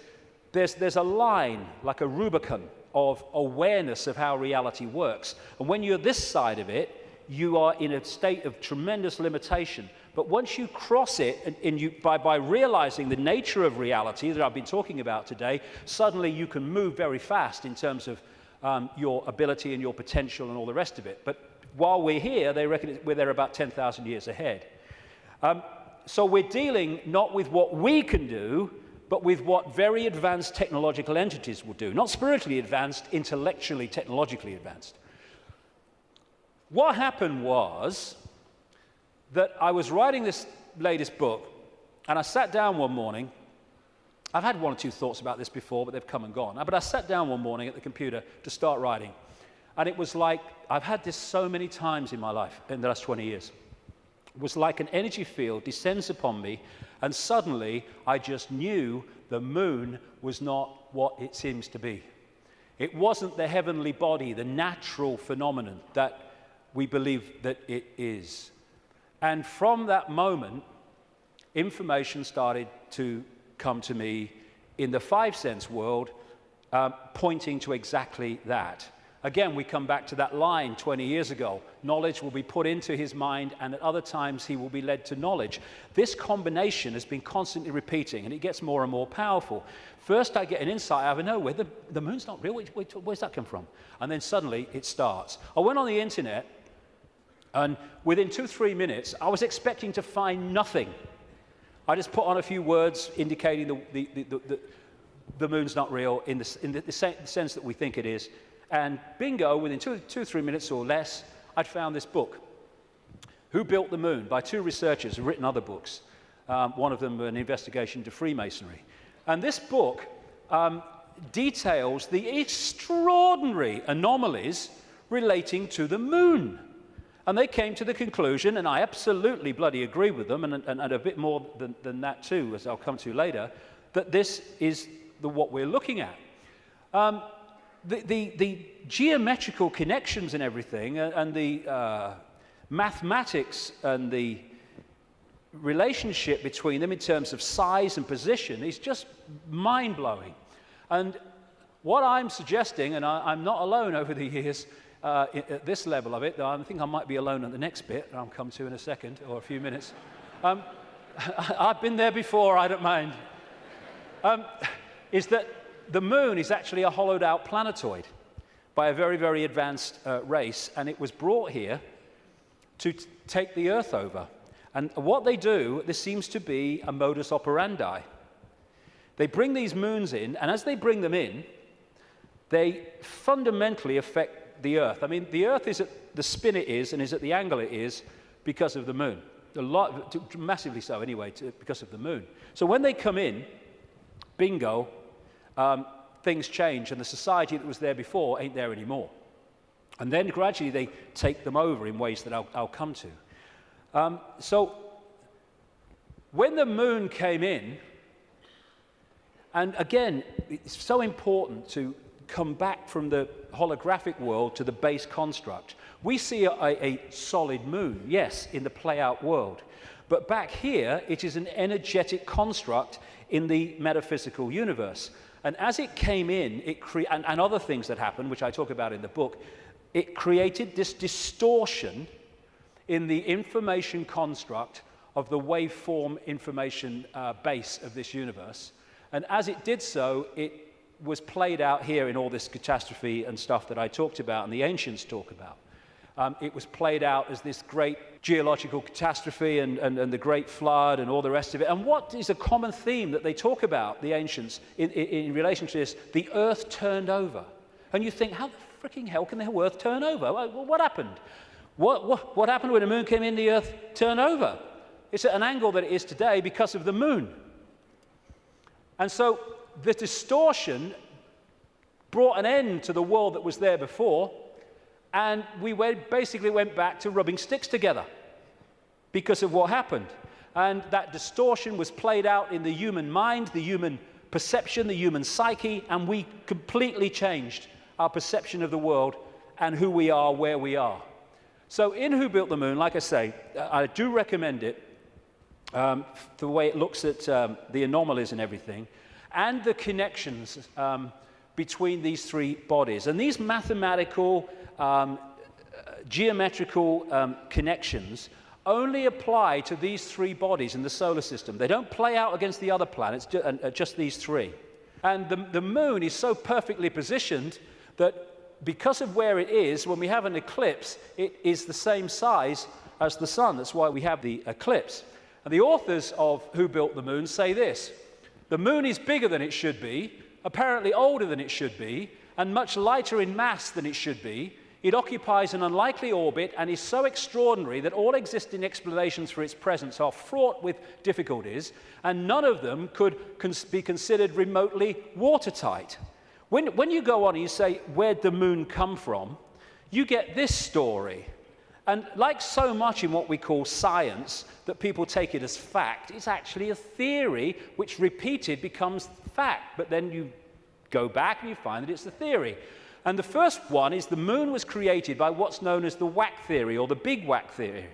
there's a line, like a Rubicon, of awareness of how reality works. And when you're this side of it, you are in a state of tremendous limitation. But once you cross it, by realizing the nature of reality that I've been talking about today, suddenly you can move very fast in terms of your ability and your potential and all the rest of it. But while we're here, they reckon they're about 10,000 years ahead. So we're dealing not with what we can do, but with what very advanced technological entities will do. Not spiritually advanced, intellectually, technologically advanced. What happened was that I was writing this latest book, and I sat down one morning. I've had one or two thoughts about this before, but they've come and gone. But I sat down one morning at the computer to start writing. And it was like, I've had this so many times in my life, in the last 20 years. It was like an energy field descends upon me, and suddenly I just knew the moon was not what it seems to be. It wasn't the heavenly body, the natural phenomenon that we believe that it is. And from that moment, information started to come to me in the five-sense world, pointing to exactly that. Again, we come back to that line 20 years ago. Knowledge will be put into his mind, and at other times he will be led to knowledge. This combination has been constantly repeating, and it gets more and more powerful. First, I get an insight out of nowhere. The moon's not real. Where's that come from? And then suddenly it starts. I went on the internet, and within 2-3 minutes, I was expecting to find nothing. I just put on a few words indicating the moon's not real in the sense that we think it is. And bingo, within 2-3 minutes or less, I'd found this book, Who Built the Moon, by two researchers who've written other books. One of them an investigation into Freemasonry. And this book details the extraordinary anomalies relating to the moon. And they came to the conclusion, and I absolutely bloody agree with them, and a bit more than that too, as I'll come to later, that this is what we're looking at. The geometrical connections and everything, and the mathematics and the relationship between them in terms of size and position is just mind-blowing. And what I'm suggesting, and I'm not alone over the years at this level of it, though I think I might be alone at the next bit, I'll come to in a second or a few minutes. I've been there before, I don't mind. Is that the moon is actually a hollowed-out planetoid by a very, very advanced race, and it was brought here to take the Earth over. And what they do, this seems to be a modus operandi. They bring these moons in, and as they bring them in, they fundamentally affect the Earth. I mean, the Earth is at the spin it is and is at the angle it is because of the moon. Massively so anyway, because of the moon. So when they come in, bingo, things change, and the society that was there before ain't there anymore. And then gradually they take them over in ways that I'll come to. So when the moon came in, and again, it's so important to come back from the holographic world to the base construct. We see a solid moon, yes, in the play-out world. But back here, it is an energetic construct in the metaphysical universe. And as it came in, and other things that happened, which I talk about in the book, it created this distortion in the information construct of the waveform information base of this universe. And as it did so, it was played out here in all this catastrophe and stuff that I talked about and the ancients talk about. It was played out as this great geological catastrophe and the great flood and all the rest of it. And what is a common theme that they talk about, the ancients, in relation to this? The earth turned over. And you think, how the freaking hell can the earth turn over? Well, what happened? What happened when the moon came in, the earth turned over? It's at an angle that it is today because of the moon. And so the distortion brought an end to the world that was there before, and we basically went back to rubbing sticks together because of what happened. And that distortion was played out in the human mind, the human perception, the human psyche, and we completely changed our perception of the world and who we are, where we are. So in Who Built the Moon, like I say, I do recommend it, the way it looks at the anomalies and everything, and the connections between these three bodies. And these mathematical, geometrical connections only apply to these three bodies in the solar system. They don't play out against the other planets, just these three. And the moon is so perfectly positioned that because of where it is, when we have an eclipse, it is the same size as the sun. That's why we have the eclipse. And the authors of Who Built the Moon say this: the moon is bigger than it should be, apparently older than it should be, and much lighter in mass than it should be. It occupies an unlikely orbit and is so extraordinary that all existing explanations for its presence are fraught with difficulties, and none of them could be considered remotely watertight. When you go on and you say, where'd the moon come from, you get this story. And like so much in what we call science, that people take it as fact, it's actually a theory which repeated becomes fact. But then you go back and you find that it's a theory. And the first one is the moon was created by what's known as the whack theory, or the big whack theory.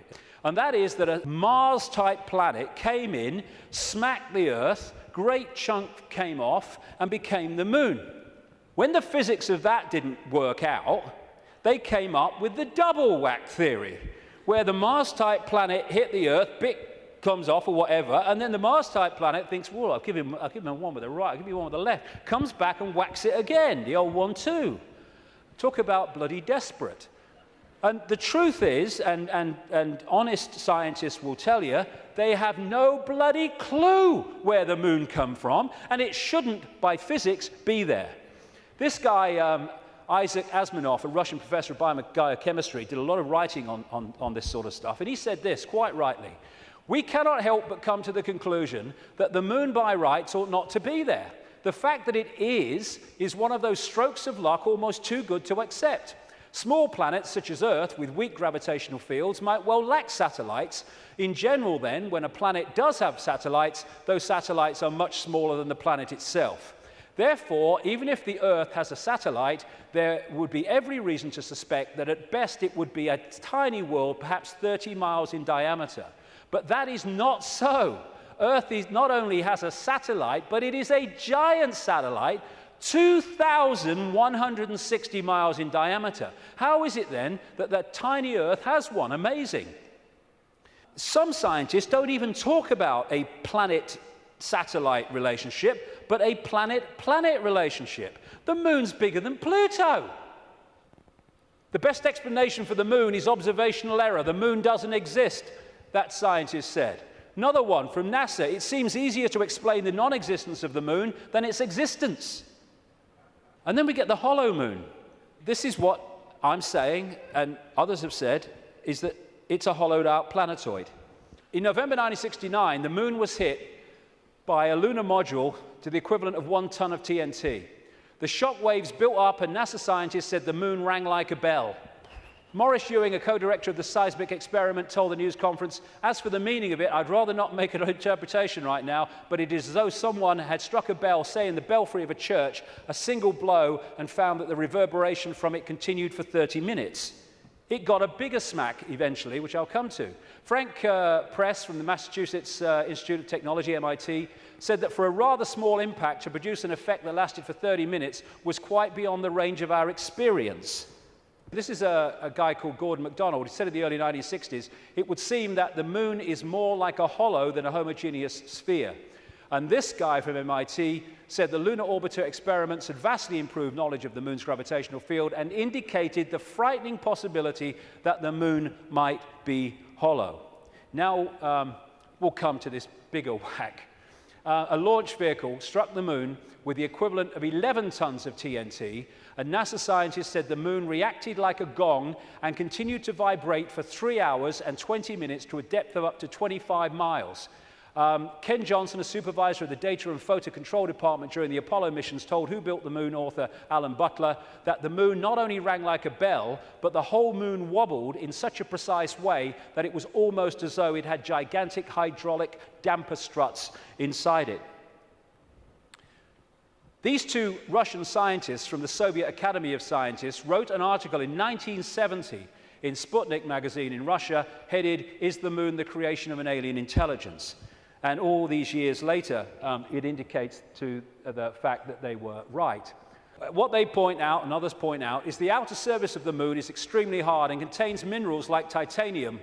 And that is that a Mars-type planet came in, smacked the Earth, great chunk came off, and became the moon. When the physics of that didn't work out, they came up with the double whack theory, where the Mars-type planet hit the Earth, bit comes off or whatever, and then the Mars-type planet thinks, well, I'll give him one with the right, I'll give you one with the left, comes back and whacks it again, the old 1-2. Talk about bloody desperate. And the truth is, and honest scientists will tell you, they have no bloody clue where the moon come from, and it shouldn't, by physics, be there. This guy, Isaac Asimov, a Russian professor of biochemistry, did a lot of writing on this sort of stuff, and he said this, quite rightly: we cannot help but come to the conclusion that the moon by rights ought not to be there. The fact that it is one of those strokes of luck almost too good to accept. Small planets such as Earth with weak gravitational fields might well lack satellites. In general then, when a planet does have satellites, those satellites are much smaller than the planet itself. Therefore, even if the Earth has a satellite, there would be every reason to suspect that at best it would be a tiny world, perhaps 30 miles in diameter. But that is not so. Earth not only has a satellite, but it is a giant satellite, 2,160 miles in diameter. How is it then that that tiny Earth has one? Amazing. Some scientists don't even talk about a planet-satellite relationship, but a planet-planet relationship. The moon's bigger than Pluto. The best explanation for the moon is observational error. The moon doesn't exist, that scientist said. Another one from NASA: it seems easier to explain the non-existence of the moon than its existence. And then we get the hollow moon. This is what I'm saying, and others have said, is that it's a hollowed out planetoid. In November 1969, the moon was hit by a lunar module to the equivalent of 1 ton of TNT. The shock waves built up, and NASA scientists said the moon rang like a bell. Maurice Ewing, a co-director of the seismic experiment, told the news conference, "As for the meaning of it, I'd rather not make an interpretation right now, but it is as though someone had struck a bell, say in the belfry of a church, a single blow, and found that the reverberation from it continued for 30 minutes. It got a bigger smack eventually, which I'll come to. Frank Press from the Massachusetts Institute of Technology, MIT, said that for a rather small impact to produce an effect that lasted for 30 minutes was quite beyond the range of our experience. This is a guy called Gordon MacDonald. He said in the early 1960s, it would seem that the moon is more like a hollow than a homogeneous sphere. And this guy from MIT said the lunar orbiter experiments had vastly improved knowledge of the moon's gravitational field and indicated the frightening possibility that the moon might be hollow. Now we'll come to this bigger whack. A launch vehicle struck the moon with the equivalent of 11 tons of TNT, and NASA scientists said the moon reacted like a gong and continued to vibrate for 3 hours and 20 minutes to a depth of up to 25 miles. Ken Johnson, a supervisor of the Data and Photo Control Department during the Apollo missions, told Who Built the Moon author Alan Butler that the moon not only rang like a bell, but the whole moon wobbled in such a precise way that it was almost as though it had gigantic hydraulic damper struts inside it. These two Russian scientists from the Soviet Academy of Scientists wrote an article in 1970 in Sputnik magazine in Russia, headed, "Is the Moon the Creation of an Alien Intelligence?" And all these years later, it indicates to the fact that they were right. What they point out, and others point out, is the outer surface of the Moon is extremely hard and contains minerals like titanium.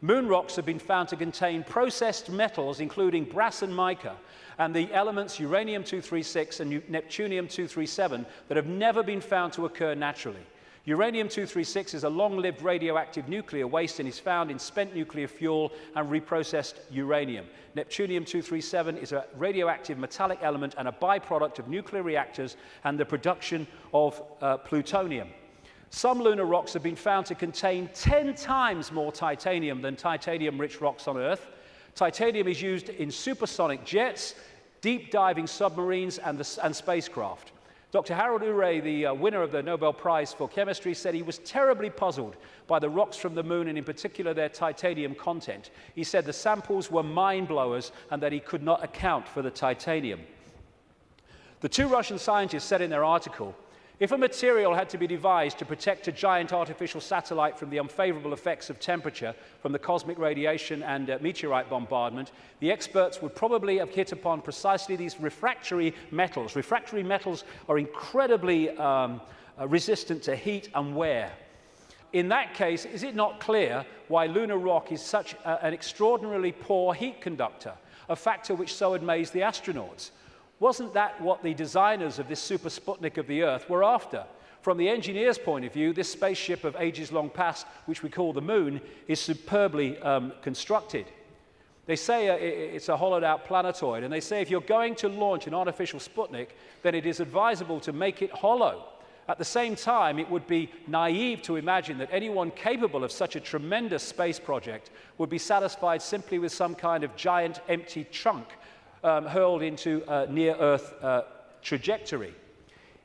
Moon rocks have been found to contain processed metals, including brass and mica, and the elements uranium-236 and neptunium-237 that have never been found to occur naturally. Uranium-236 is a long-lived radioactive nuclear waste and is found in spent nuclear fuel and reprocessed uranium. Neptunium-237 is a radioactive metallic element and a byproduct of nuclear reactors and the production of plutonium. Some lunar rocks have been found to contain 10 times more titanium than titanium-rich rocks on Earth. Titanium is used in supersonic jets, deep-diving submarines, and spacecraft. Dr. Harold Urey, the winner of the Nobel Prize for Chemistry, said he was terribly puzzled by the rocks from the Moon and in particular their titanium content. He said the samples were mind-blowers and that he could not account for the titanium. The two Russian scientists said in their article, if a material had to be devised to protect a giant artificial satellite from the unfavorable effects of temperature from the cosmic radiation and meteorite bombardment, the experts would probably have hit upon precisely these refractory metals. Refractory metals are incredibly resistant to heat and wear. In that case, is it not clear why lunar rock is such an extraordinarily poor heat conductor, a factor which so amazed the astronauts? Wasn't that what the designers of this super Sputnik of the Earth were after? From the engineer's point of view, this spaceship of ages long past, which we call the Moon, is superbly constructed. They say it's a hollowed-out planetoid, and they say if you're going to launch an artificial Sputnik, then it is advisable to make it hollow. At the same time, it would be naive to imagine that anyone capable of such a tremendous space project would be satisfied simply with some kind of giant empty chunk hurled into a near-Earth trajectory.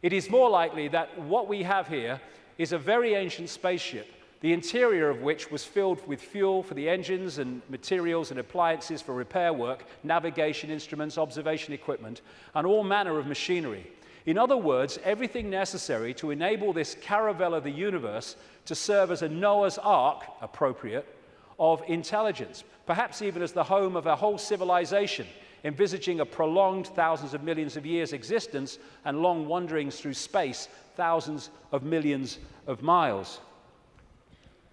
It is more likely that what we have here is a very ancient spaceship, the interior of which was filled with fuel for the engines and materials and appliances for repair work, navigation instruments, observation equipment, and all manner of machinery. In other words, everything necessary to enable this caravel of the universe to serve as a Noah's Ark, appropriate, of intelligence, perhaps even as the home of a whole civilization, envisaging a prolonged thousands of millions of years existence and long wanderings through space, thousands of millions of miles.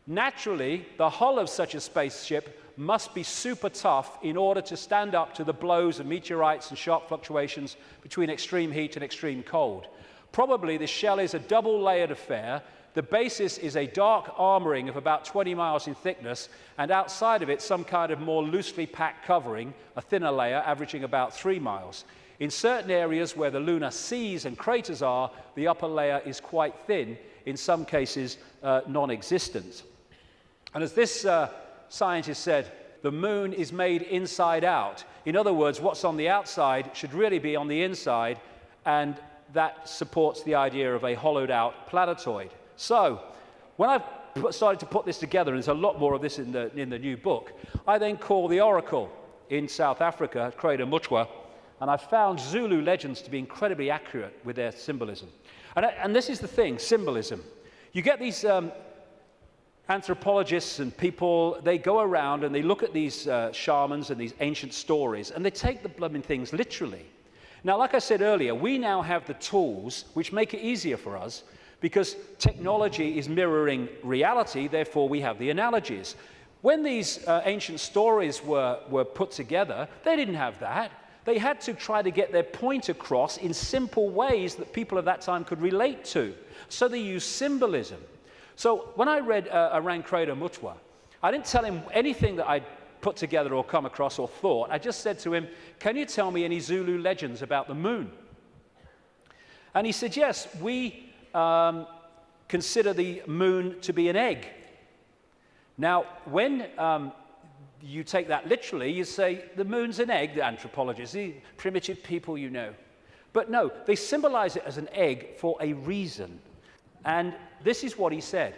Naturally, the hull of such a spaceship must be super tough in order to stand up to the blows of meteorites and sharp fluctuations between extreme heat and extreme cold. Probably the shell is a double-layered affair. The basis is a dark armoring of about 20 miles in thickness, and outside of it some kind of more loosely packed covering, a thinner layer averaging about 3 miles. In certain areas where the lunar seas and craters are, the upper layer is quite thin, in some cases non-existent. And as this scientist said, the Moon is made inside out. In other words, what's on the outside should really be on the inside, and that supports the idea of a hollowed-out planetoid. So, when I started to put this together, and there's a lot more of this in the new book, I then called the oracle in South Africa, Crater Mutwa, and I found Zulu legends to be incredibly accurate with their symbolism. And this is the thing, symbolism. You get these anthropologists and people, they go around and they look at these shamans and these ancient stories, and they take the blooming things literally. Now, like I said earlier, we now have the tools which make it easier for us, because technology is mirroring reality, therefore we have the analogies. When these ancient stories were put together, they didn't have that. They had to try to get their point across in simple ways that people of that time could relate to. So they used symbolism. So when I read around Crater Mutwa, I didn't tell him anything that I'd put together or come across or thought. I just said to him, can you tell me any Zulu legends about the Moon? And he said, yes, we consider the Moon to be an egg. Now, when you take that literally, you say, the Moon's an egg, the anthropologists, the primitive people you know. But no, they symbolize it as an egg for a reason. And this is what he said.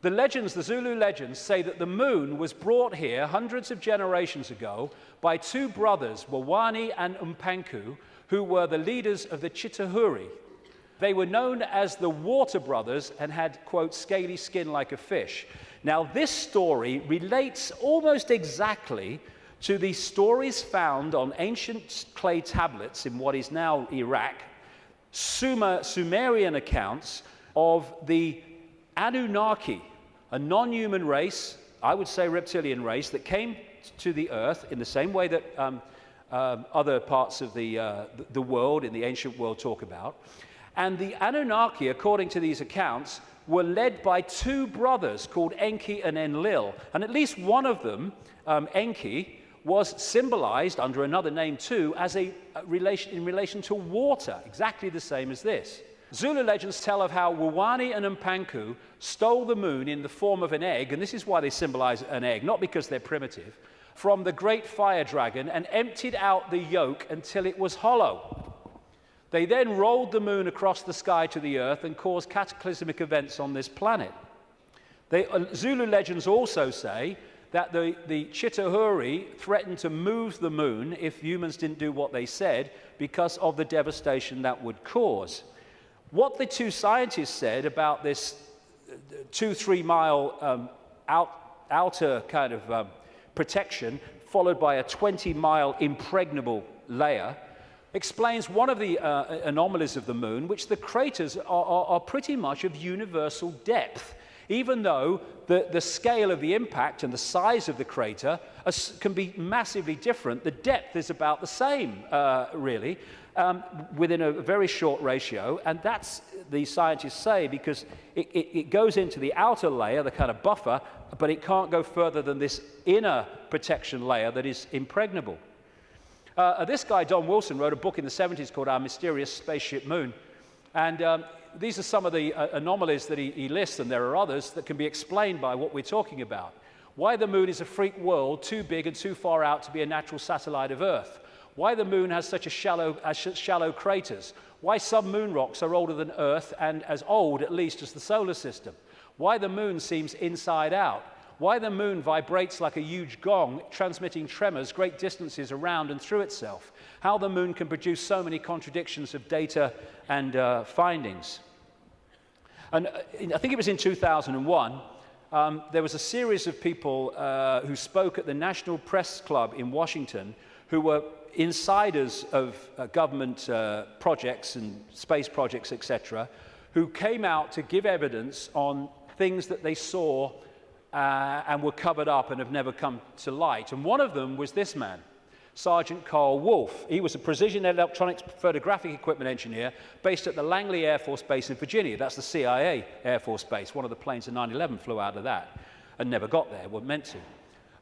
The legends, the Zulu legends, say that the Moon was brought here hundreds of generations ago by two brothers, Wawani and Umpanku, who were the leaders of the Chitauri. They were known as the Water Brothers and had, quote, scaly skin like a fish. Now, this story relates almost exactly to the stories found on ancient clay tablets in what is now Iraq, Sumerian accounts of the Anunnaki, a non-human race, I would say reptilian race, that came to the earth in the same way that other parts of the world, in the ancient world, talk about. And the Anunnaki, according to these accounts, were led by two brothers called Enki and Enlil. And at least one of them, Enki, was symbolized under another name too as in relation to water, exactly the same as this. Zulu legends tell of how Wawani and Mpanku stole the moon in the form of an egg, and this is why they symbolize an egg, not because they're primitive, from the great fire dragon and emptied out the yolk until it was hollow. They then rolled the moon across the sky to the earth and caused cataclysmic events on this planet. Zulu legends also say that the Chitauri threatened to move the moon if humans didn't do what they said because of the devastation that would cause. What the two scientists said about this 2-3 mile outer kind of protection, followed by a 20-mile impregnable layer, explains one of the anomalies of the moon, which the craters are pretty much of universal depth. Even though the scale of the impact and the size of the crater can be massively different, the depth is about the same, really, within a very short ratio. And that's, the scientists say, because it goes into the outer layer, the kind of buffer, but it can't go further than this inner protection layer that is impregnable. This guy, Don Wilson, wrote a book in the 70s called Our Mysterious Spaceship Moon. And these are some of the anomalies that he lists, and there are others that can be explained by what we're talking about. Why the moon is a freak world, too big and too far out to be a natural satellite of Earth. Why the moon has such shallow craters. Why some moon rocks are older than Earth and as old, at least, as the solar system. Why the moon seems inside out. Why the moon vibrates like a huge gong, transmitting tremors great distances around and through itself. How the moon can produce so many contradictions of data and findings. And I think it was in 2001, there was a series of people who spoke at the National Press Club in Washington who were insiders of government projects and space projects, etc., who came out to give evidence on things that they saw and were covered up and have never come to light. And one of them was this man, Sergeant Carl Wolf. He was a precision electronics photographic equipment engineer based at the Langley Air Force Base in Virginia. That's the CIA Air Force Base. One of the planes in 9/11 flew out of that and never got there, weren't meant to.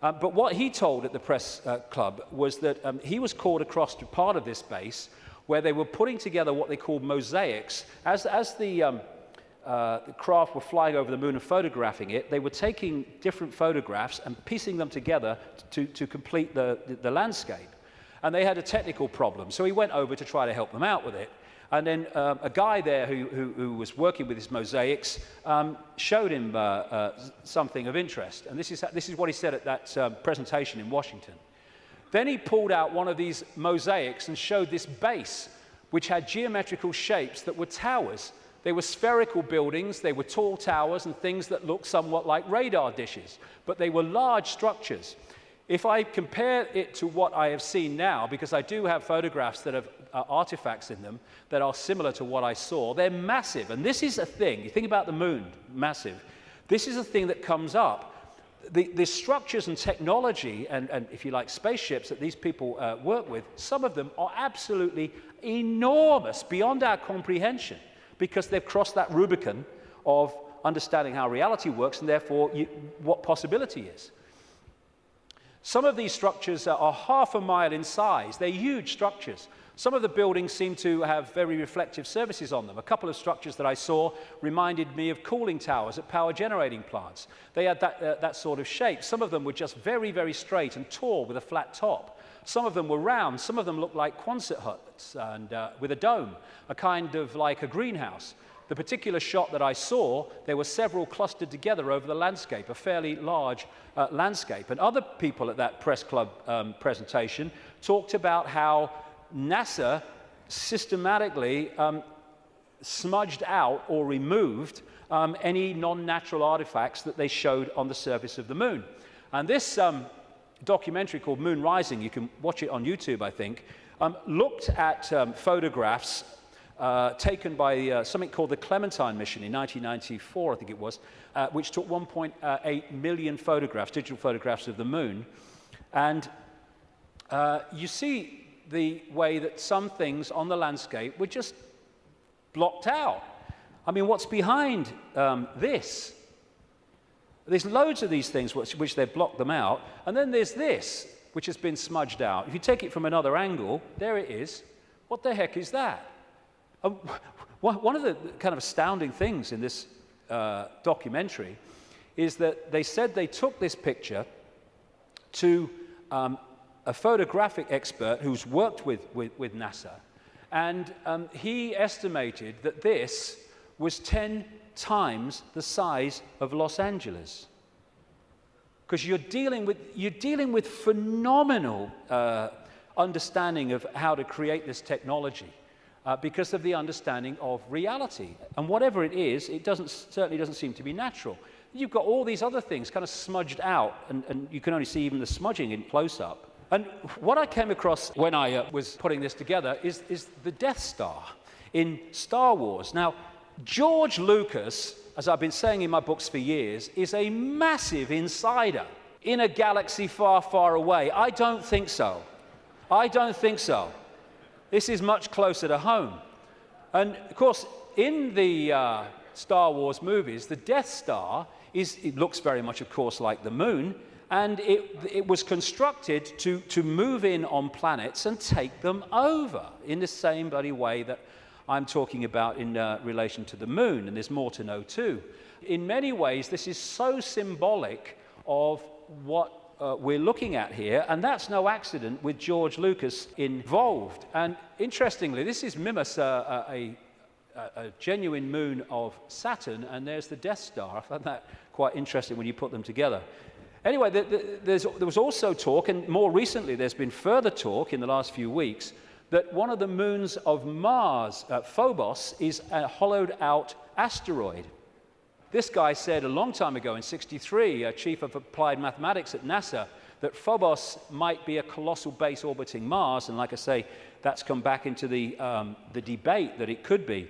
But what he told at the press club was that he was called across to part of this base where they were putting together what they called mosaics. As the craft were flying over the moon and photographing it, they were taking different photographs and piecing them together to complete the landscape. And they had a technical problem, so he went over to try to help them out with it. And then a guy there who was working with his mosaics showed him something of interest. And this is what he said at that presentation in Washington. Then he pulled out one of these mosaics and showed this base, which had geometrical shapes that were towers. They were spherical buildings, they were tall towers and things that looked somewhat like radar dishes, but they were large structures. If I compare it to what I have seen now, because I do have photographs that have artifacts in them that are similar to what I saw, they're massive. And this is a thing, you think about the moon, massive. This is a thing that comes up. The structures and technology and, if you like, spaceships that these people work with, some of them are absolutely enormous, beyond our comprehension, because they've crossed that Rubicon of understanding how reality works and therefore what possibility is. Some of these structures are half a mile in size. They're huge structures. Some of the buildings seem to have very reflective surfaces on them. A couple of structures that I saw reminded me of cooling towers at power generating plants. They had that sort of shape. Some of them were just very, very straight and tall with a flat top. Some of them were round. Some of them looked like Quonset huts and with a dome, a kind of like a greenhouse. The particular shot that I saw, there were several clustered together over the landscape, a fairly large landscape. And other people at that press club presentation talked about how NASA systematically smudged out or removed any non-natural artifacts that they showed on the surface of the moon. And this documentary called Moon Rising, you can watch it on YouTube, I think, looked at photographs taken by something called the Clementine mission in 1994, I think it was, which took 1.8 million photographs, digital photographs of the moon. And you see the way that some things on the landscape were just blocked out. I mean, what's behind this? There's loads of these things which they've blocked them out, and then there's this, which has been smudged out. If you take it from another angle, there it is. What the heck is that? One of the kind of astounding things in this documentary is that they said they took this picture to a photographic expert who's worked with NASA, and he estimated that this was 10 times the size of Los Angeles. Because you're dealing with phenomenal understanding of how to create this technology because of the understanding of reality. And whatever it is, it certainly doesn't seem to be natural. You've got all these other things kind of smudged out, and you can only see even the smudging in close-up. And what I came across when I was putting this together is the Death Star in Star Wars. Now, George Lucas, as I've been saying in my books for years, is a massive insider in a galaxy far, far away. I don't think so. I don't think so. This is much closer to home. And, of course, in the Star Wars movies, the Death Star it looks very much, of course, like the moon, and it was constructed to move in on planets and take them over in the same bloody way that I'm talking about in relation to the moon, and there's more to know too. In many ways, this is so symbolic of what we're looking at here, and that's no accident with George Lucas involved. And interestingly, this is Mimas, a genuine moon of Saturn, and there's the Death Star. I found that quite interesting when you put them together. Anyway, there was also talk, and more recently there's been further talk in the last few weeks, that one of the moons of Mars, Phobos, is a hollowed-out asteroid. This guy said a long time ago, in '63, chief of applied mathematics at NASA, that Phobos might be a colossal base orbiting Mars, and like I say, that's come back into the debate that it could be.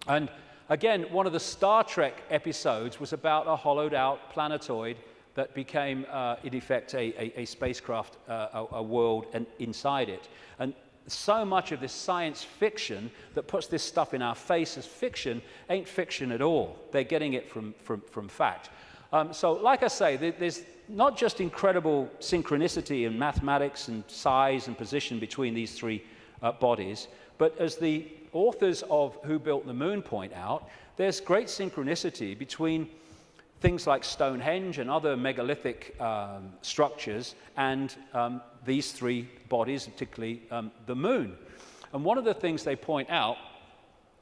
And again, one of the Star Trek episodes was about a hollowed-out planetoid that became, in effect, a spacecraft, a world, and inside it. And so much of this science fiction that puts this stuff in our face as fiction ain't fiction at all. They're getting it from fact. So like I say, there's not just incredible synchronicity in mathematics and size and position between these three bodies, but as the authors of Who Built the Moon point out, there's great synchronicity between things like Stonehenge and other megalithic structures and these three bodies, particularly the moon. And one of the things they point out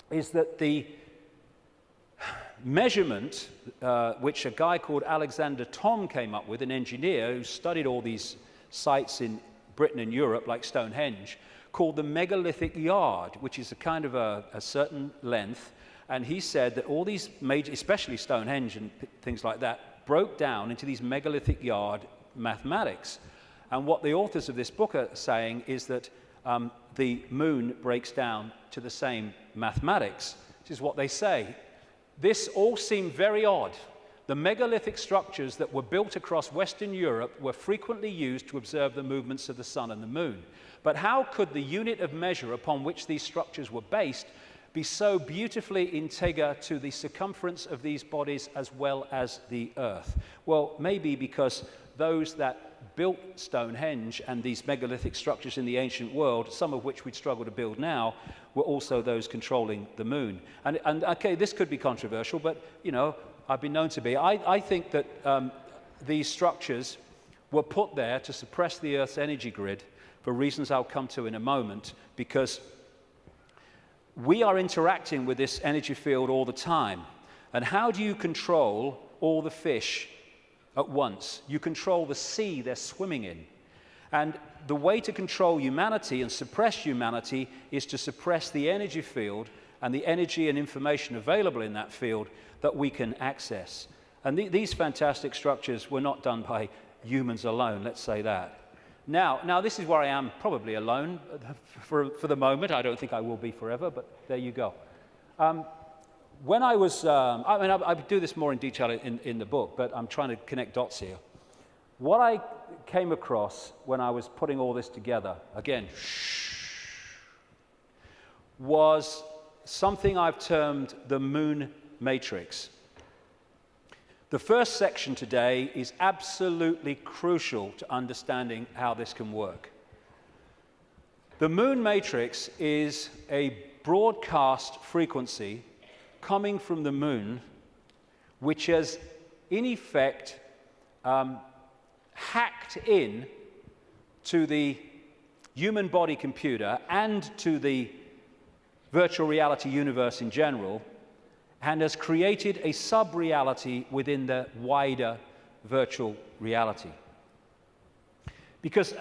is that the measurement, which a guy called Alexander Thom came up with, an engineer who studied all these sites in Britain and Europe, like Stonehenge, called the megalithic yard, which is a kind of a certain length. And he said that all these major, especially Stonehenge and things like that, broke down into these megalithic yard mathematics. And what the authors of this book are saying is that the moon breaks down to the same mathematics. This is what they say. This all seemed very odd. The megalithic structures that were built across Western Europe were frequently used to observe the movements of the sun and the moon. But how could the unit of measure upon which these structures were based be so beautifully integer to the circumference of these bodies as well as the Earth? Well, maybe because those that built Stonehenge and these megalithic structures in the ancient world, some of which we'd struggle to build now, were also those controlling the moon. And okay, this could be controversial, but, you know, I've been known to be. I think that these structures were put there to suppress the Earth's energy grid for reasons I'll come to in a moment, because we are interacting with this energy field all the time. And how do you control all the fish at once? You control the sea they're swimming in. And the way to control humanity and suppress humanity is to suppress the energy field and the energy and information available in that field that we can access. And these fantastic structures were not done by humans alone, let's say that. Now this is where I am probably alone for the moment. I don't think I will be forever, but there you go. When I was, I do this more in detail in the book, but I'm trying to connect dots here. What I came across when I was putting all this together, again, was something I've termed the moon matrix. The first section today is absolutely crucial to understanding how this can work. The moon matrix is a broadcast frequency coming from the moon, which has, in effect, hacked in to the human body computer and to the virtual reality universe in general, and has created a sub-reality within the wider virtual reality. Because,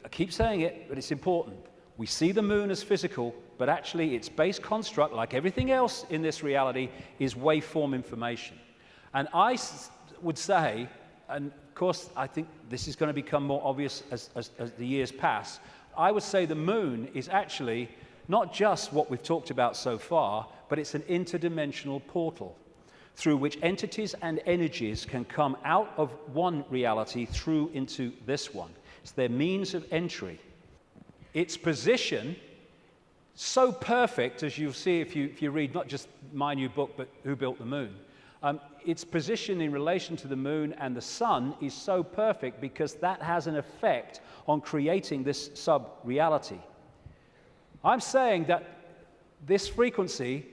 I keep saying it, but it's important, we see the moon as physical, but actually its base construct, like everything else in this reality, is waveform information. And I would say, and of course I think this is going to become more obvious as the years pass, I would say the moon is actually not just what we've talked about so far, but it's an interdimensional portal through which entities and energies can come out of one reality through into this one. It's their means of entry. Its position, so perfect, as you'll see if you read not just my new book, but Who Built the Moon, its position in relation to the moon and the sun is so perfect because that has an effect on creating this sub-reality. I'm saying that this frequency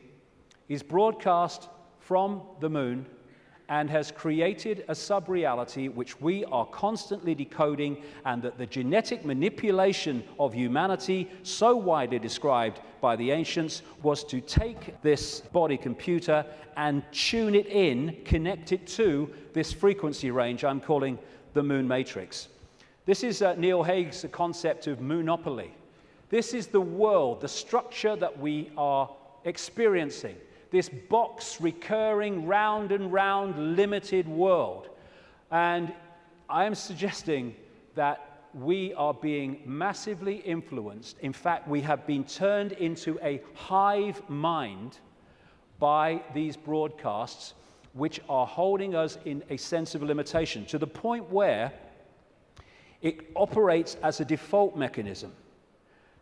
is broadcast from the moon and has created a sub-reality which we are constantly decoding, and that the genetic manipulation of humanity, so widely described by the ancients, was to take this body computer and tune it in, connect it to this frequency range I'm calling the moon matrix. This is Neil Haig's concept of moonopoly. This is the world, the structure that we are experiencing, this box recurring round and round limited world. And I am suggesting that we are being massively influenced. In fact, we have been turned into a hive mind by these broadcasts, which are holding us in a sense of limitation, to the point where it operates as a default mechanism.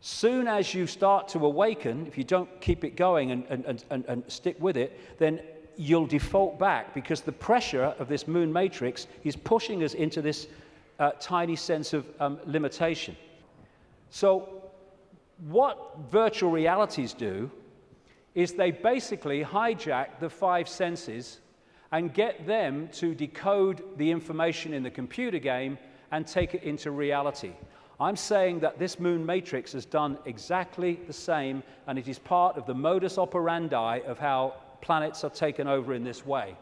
Soon as you start to awaken, if you don't keep it going and stick with it, then you'll default back, because the pressure of this moon matrix is pushing us into this tiny sense of limitation. So what virtual realities do is they basically hijack the five senses and get them to decode the information in the computer game and take it into reality. I'm saying that this moon matrix has done exactly the same, and it is part of the modus operandi of how planets are taken over in this way.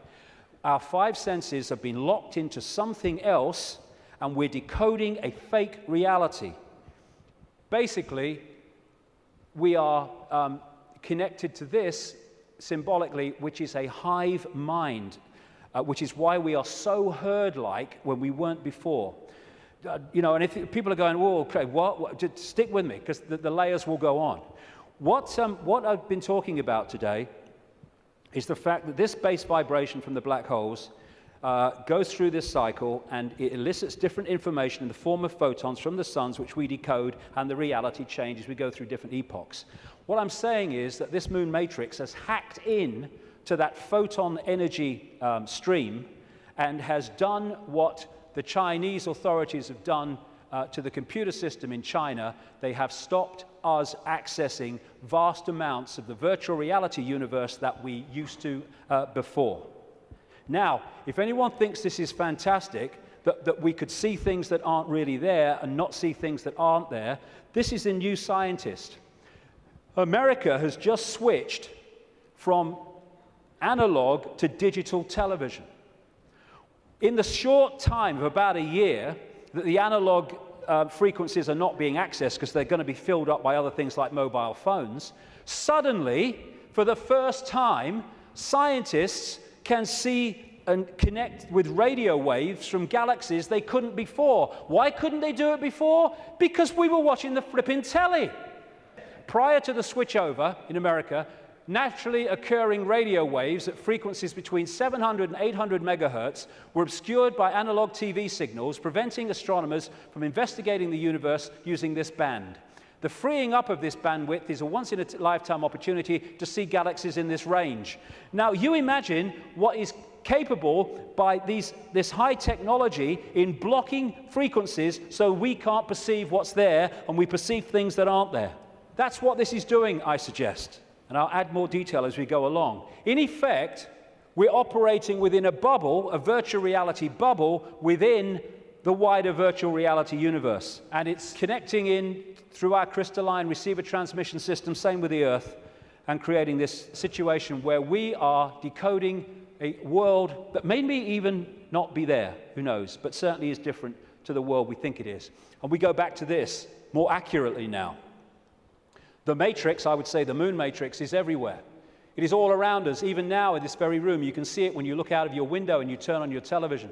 Our five senses have been locked into something else, and we're decoding a fake reality. Basically, we are connected to this symbolically, which is a hive mind, which is why we are so herd-like when we weren't before. And if people are going, whoa, okay, what? Just stick with me, because the layers will go on. What I've been talking about today is the fact that this base vibration from the black holes goes through this cycle, and it elicits different information in the form of photons from the suns, which we decode, and the reality changes. We go through different epochs. What I'm saying is that this moon matrix has hacked in to that photon energy stream and has done what the Chinese authorities have done to the computer system in China. They have stopped us accessing vast amounts of the virtual reality universe that we used to before. Now, if anyone thinks this is fantastic, that we could see things that aren't really there and not see things that aren't there, this is a New Scientist. America has just switched from analog to digital television. In the short time of about a year that the analog frequencies are not being accessed because they're going to be filled up by other things like mobile phones, suddenly, for the first time, scientists can see and connect with radio waves from galaxies they couldn't before. Why couldn't they do it before? Because we were watching the flipping telly. Prior to the switchover in America, naturally occurring radio waves at frequencies between 700 and 800 megahertz were obscured by analog TV signals, preventing astronomers from investigating the universe using this band. The freeing up of this bandwidth is a once-in-a-lifetime opportunity to see galaxies in this range. Now, you imagine what is capable by this high technology in blocking frequencies so we can't perceive what's there and we perceive things that aren't there. That's what this is doing, I suggest. And I'll add more detail as we go along. In effect, we're operating within a bubble, a virtual reality bubble, within the wider virtual reality universe. And it's connecting in through our crystalline receiver transmission system, same with the Earth, and creating this situation where we are decoding a world that may even not be there, who knows, but certainly is different to the world we think it is. And we go back to this more accurately now. The matrix, I would say the moon matrix, is everywhere. It is all around us, even now in this very room. You can see it when you look out of your window and you turn on your television.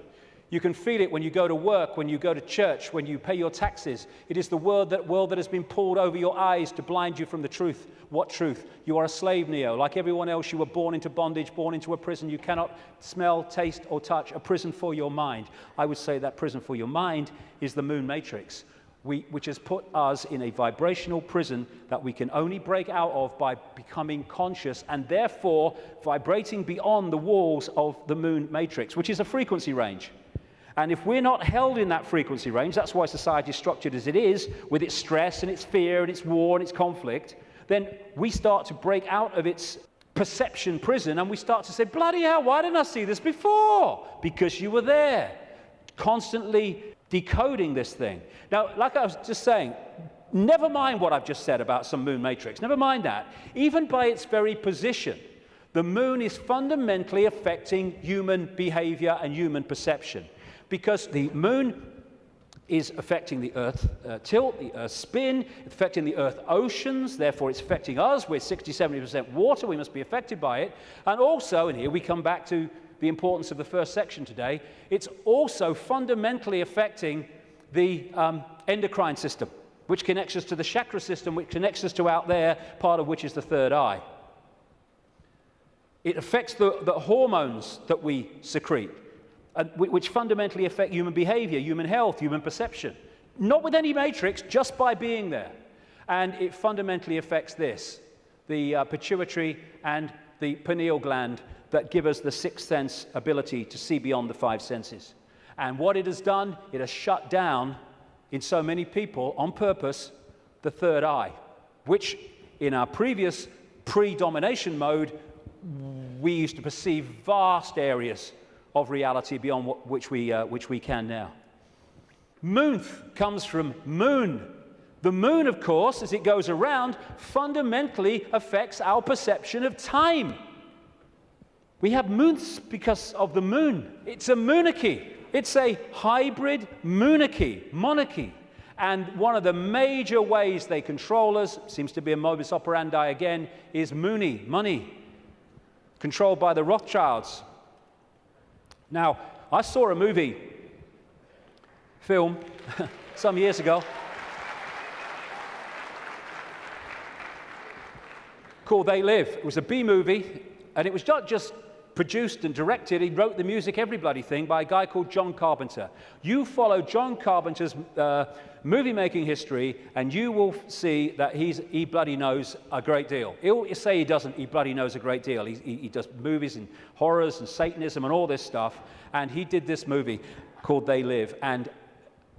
You can feel it when you go to work, when you go to church, when you pay your taxes. It is the world that has been pulled over your eyes to blind you from the truth. What truth? You are a slave, Neo. Like everyone else, you were born into bondage, born into a prison. You cannot smell, taste, or touch. A prison for your mind. I would say that prison for your mind is the moon matrix, which has put us in a vibrational prison that we can only break out of by becoming conscious and therefore vibrating beyond the walls of the moon matrix, which is a frequency range. And if we're not held in that frequency range, that's why society is structured as it is, with its stress and its fear and its war and its conflict, then we start to break out of its perception prison and we start to say, bloody hell, why didn't I see this before? Because you were there, constantly decoding this thing. Now, like I was just saying, never mind what I've just said about some moon matrix, never mind that. Even by its very position, the moon is fundamentally affecting human behavior and human perception. Because the moon is affecting the Earth tilt, the Earth spin, affecting the Earth oceans, therefore it's affecting us. We're 60-70% water, we must be affected by it. And also, and here we come back to the importance of the first section today, it's also fundamentally affecting the endocrine system, which connects us to the chakra system, which connects us to out there, part of which is the third eye. It affects the hormones that we secrete, which fundamentally affect human behavior, human health, human perception. Not with any matrix, just by being there. And it fundamentally affects this, the pituitary and the pineal gland that give us the sixth sense ability to see beyond the five senses. And what it has done, it has shut down, in so many people, on purpose, the third eye, which in our previous pre-domination mode, we used to perceive vast areas of reality beyond which we can now. Moonth comes from moon. The moon, of course, as it goes around, fundamentally affects our perception of time. We have moonths because of the moon. It's a monarchy. It's a hybrid monarchy. And one of the major ways they control us, seems to be a modus operandi again, is money, controlled by the Rothschilds. Now, I saw a film some years ago called They Live. It was a B movie, and it was not just produced and directed. He wrote the music, every bloody thing, by a guy called John Carpenter. You follow John Carpenter's movie-making history, and you will see that he bloody knows a great deal. He'll say he doesn't, he bloody knows a great deal. He does movies and horrors and Satanism and all this stuff, and he did this movie called They Live, and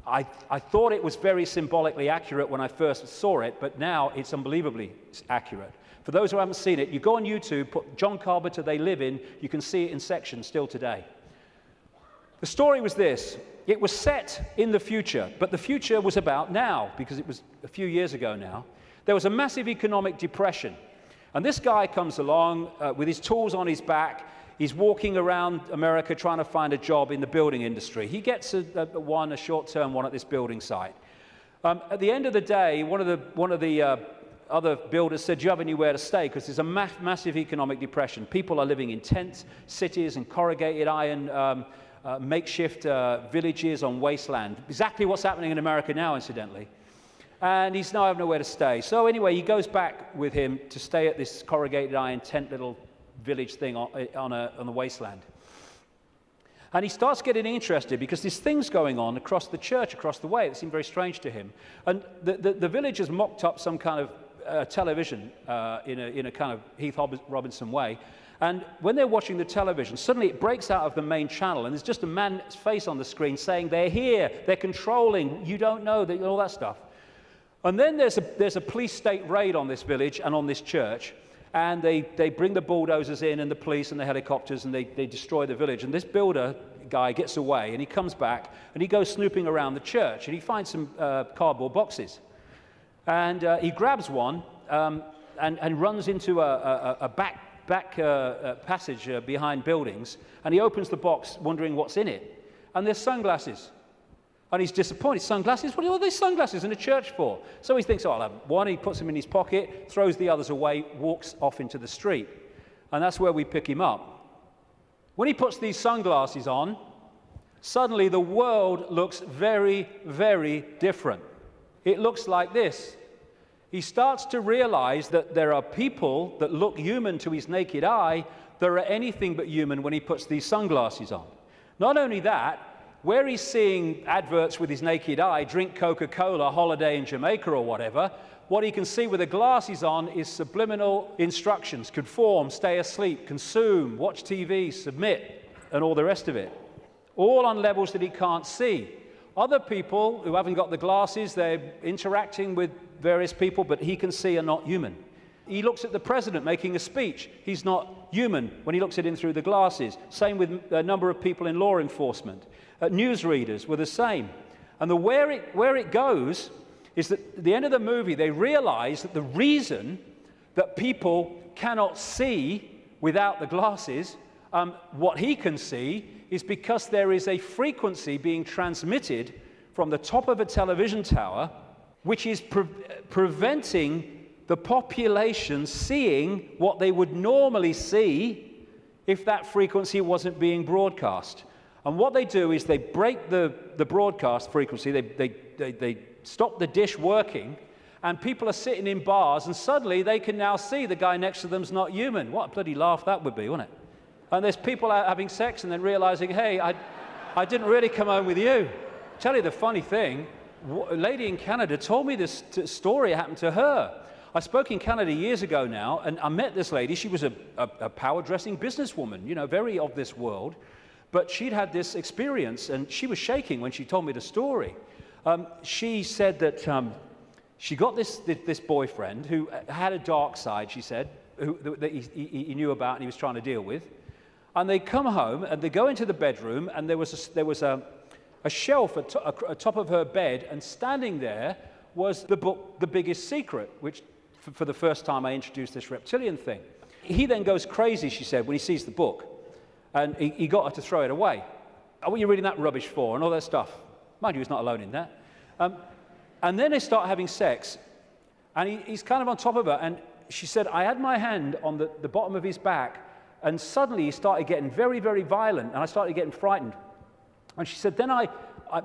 I thought it was very symbolically accurate when I first saw it, but now it's unbelievably accurate. For those who haven't seen it, you go on YouTube, put John Carpenter They Live in, you can see it in sections still today. The story was this. It was set in the future, but the future was about now, because it was a few years ago now. There was a massive economic depression, and this guy comes along with his tools on his back. He's walking around America trying to find a job in the building industry. He gets a short-term one at this building site. At the end of the day, one of the other builders said, "Do you have anywhere to stay?" Because there's a massive economic depression. People are living in tent cities and corrugated iron makeshift villages on wasteland. Exactly what's happening in America now, incidentally. And he's now having nowhere to stay. So anyway, he goes back with him to stay at this corrugated iron tent little village thing on the wasteland. And he starts getting interested because there's things going on across the church, across the way, that seem very strange to him. And the villagers mocked up some kind of television in a kind of Heath Robinson way. And when they're watching the television, suddenly it breaks out of the main channel, and there's just a man's face on the screen saying, "They're here, they're controlling, you don't know," all that stuff. And then there's a police state raid on this village and on this church, and they bring the bulldozers in and the police and the helicopters, and they destroy the village. And this builder guy gets away, and he comes back, and he goes snooping around the church, and he finds some cardboard boxes. And he grabs one and runs into a back passage behind buildings, and he opens the box wondering what's in it. And there's sunglasses. And he's disappointed. Sunglasses? What are all these sunglasses in a church for? So he thinks, "Oh, I'll have one." He puts them in his pocket, throws the others away, walks off into the street. And that's where we pick him up. When he puts these sunglasses on, suddenly the world looks very, very different. It looks like this. He starts to realize that there are people that look human to his naked eye that are anything but human when he puts these sunglasses on. Not only that, where he's seeing adverts with his naked eye, drink Coca-Cola, holiday in Jamaica or whatever, what he can see with the glasses on is subliminal instructions: conform, stay asleep, consume, watch TV, submit, and all the rest of it. All on levels that he can't see. Other people who haven't got the glasses, they're interacting with various people, but he can see are not human. He looks at the president making a speech. He's not human when he looks at him through the glasses. Same with a number of people in law enforcement. Newsreaders were the same. And where it goes is that at the end of the movie, they realize that the reason that people cannot see without the glasses, what he can see, is because there is a frequency being transmitted from the top of a television tower, which is preventing the population seeing what they would normally see if that frequency wasn't being broadcast. And what they do is they break the broadcast frequency, they stop the dish working, and people are sitting in bars, and suddenly they can now see the guy next to them's not human. What a bloody laugh that would be, wouldn't it? And there's people out having sex and then realizing, "Hey, I didn't really come home with you." Tell you the funny thing, a lady in Canada told me this story happened to her. I spoke in Canada years ago now, and I met this lady. She was a power-dressing businesswoman, very of this world. But she'd had this experience, and she was shaking when she told me the story. She said that she got this boyfriend who had a dark side, she said, that he knew about and he was trying to deal with. And they come home, and they go into the bedroom, and there was a shelf at top of her bed, and standing there was the book, The Biggest Secret, which for the first time I introduced this reptilian thing. He then goes crazy, she said, when he sees the book. And he got her to throw it away. "Oh, what are you reading that rubbish for?" and all that stuff. Mind you, he's not alone in that. And then they start having sex, and he's kind of on top of her. And she said, "I had my hand on the bottom of his back, and suddenly he started getting very, very violent, and I started getting frightened." And she said, "Then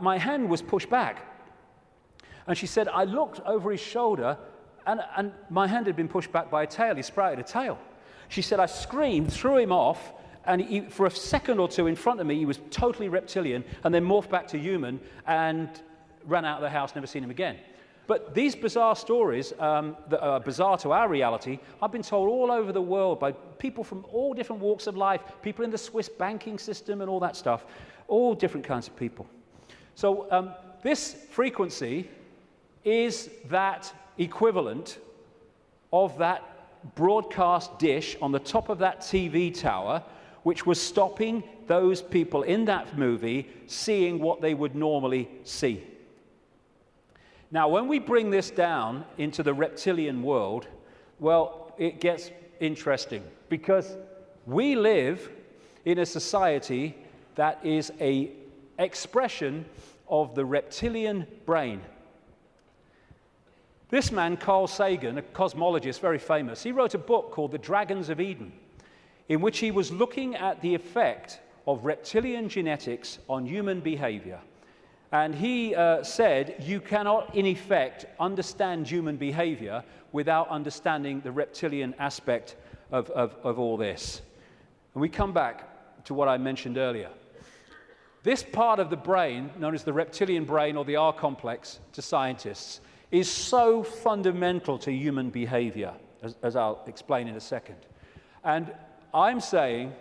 my hand was pushed back." And she said, "I looked over his shoulder, and my hand had been pushed back by a tail. He sprouted a tail." She said, "I screamed, threw him off, and for a second or two in front of me, he was totally reptilian, and then morphed back to human and ran out of the house, never seen him again." But these bizarre stories that are bizarre to our reality, I've been told all over the world by people from all different walks of life, people in the Swiss banking system and all that stuff, all different kinds of people. So this frequency is that equivalent of that broadcast dish on the top of that TV tower, which was stopping those people in that movie seeing what they would normally see. Now, when we bring this down into the reptilian world, well, it gets interesting, because we live in a society that is an expression of the reptilian brain. This man, Carl Sagan, a cosmologist, very famous, he wrote a book called The Dragons of Eden, in which he was looking at the effect of reptilian genetics on human behavior. And he said you cannot, in effect, understand human behavior without understanding the reptilian aspect of all this. And we come back to what I mentioned earlier. This part of the brain, known as the reptilian brain or the R complex to scientists, is so fundamental to human behavior, as I'll explain in a second. And I'm saying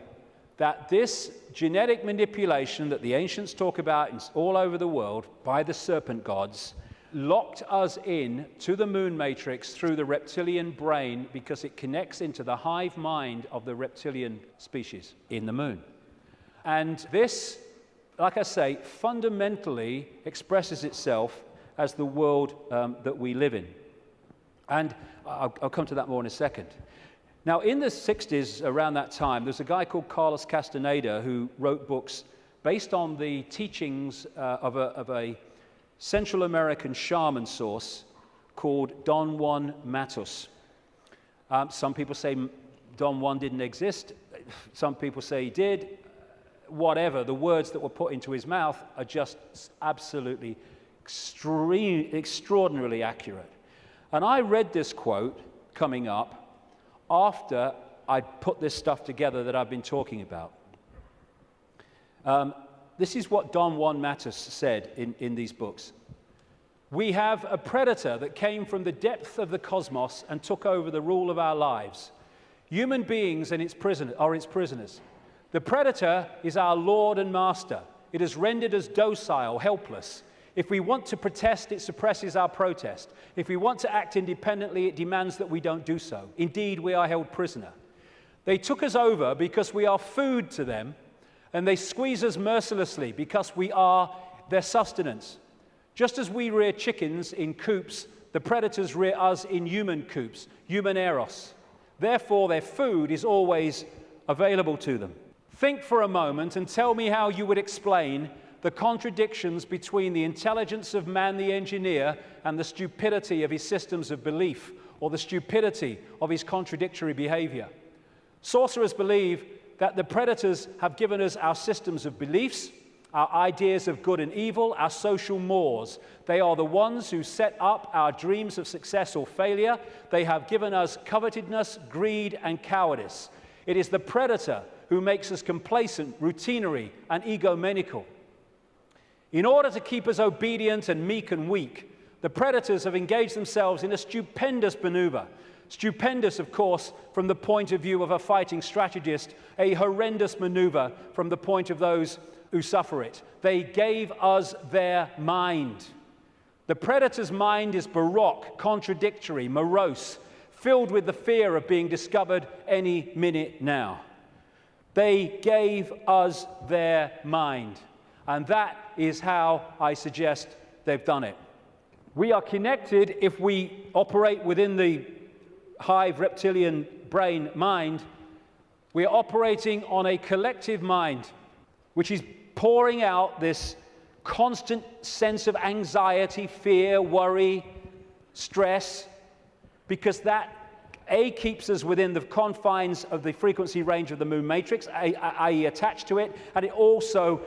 that this genetic manipulation that the ancients talk about all over the world by the serpent gods locked us in to the moon matrix through the reptilian brain because it connects into the hive mind of the reptilian species in the moon. And this, like I say, fundamentally expresses itself as the world that we live in. And I'll come to that more in a second. Now, in the 60s, around that time, there's a guy called Carlos Castaneda who wrote books based on the teachings of a Central American shaman source called Don Juan Matus. Some people say Don Juan didn't exist. Some people say he did. Whatever, the words that were put into his mouth are just absolutely extraordinarily accurate. And I read this quote coming up after I put this stuff together that I've been talking about. This is what Don Juan Matus said in these books. We have a predator that came from the depth of the cosmos and took over the rule of our lives. Human beings and its prisoners. The predator is our lord and master. It has rendered us docile, helpless. If we want to protest, it suppresses our protest. If we want to act independently, it demands that we don't do so. Indeed, we are held prisoner. They took us over because we are food to them, and they squeeze us mercilessly because we are their sustenance. Just as we rear chickens in coops, the predators rear us in human coops, human eros. Therefore, their food is always available to them. Think for a moment and tell me how you would explain the contradictions between the intelligence of man the engineer and the stupidity of his systems of belief, or the stupidity of his contradictory behavior. Sorcerers believe that the predators have given us our systems of beliefs, our ideas of good and evil, our social mores. They are the ones who set up our dreams of success or failure. They have given us covetousness, greed, and cowardice. It is the predator who makes us complacent, routinary, and egomaniacal. In order to keep us obedient and meek and weak, the predators have engaged themselves in a stupendous maneuver. Stupendous, of course, from the point of view of a fighting strategist, a horrendous maneuver from the point of those who suffer it. They gave us their mind. The predator's mind is baroque, contradictory, morose, filled with the fear of being discovered any minute now. They gave us their mind. And that is how I suggest they've done it. We are connected if we operate within the hive reptilian brain mind. We are operating on a collective mind, which is pouring out this constant sense of anxiety, fear, worry, stress, because that keeps us within the confines of the frequency range of the moon matrix, i.e. attached to it, and it also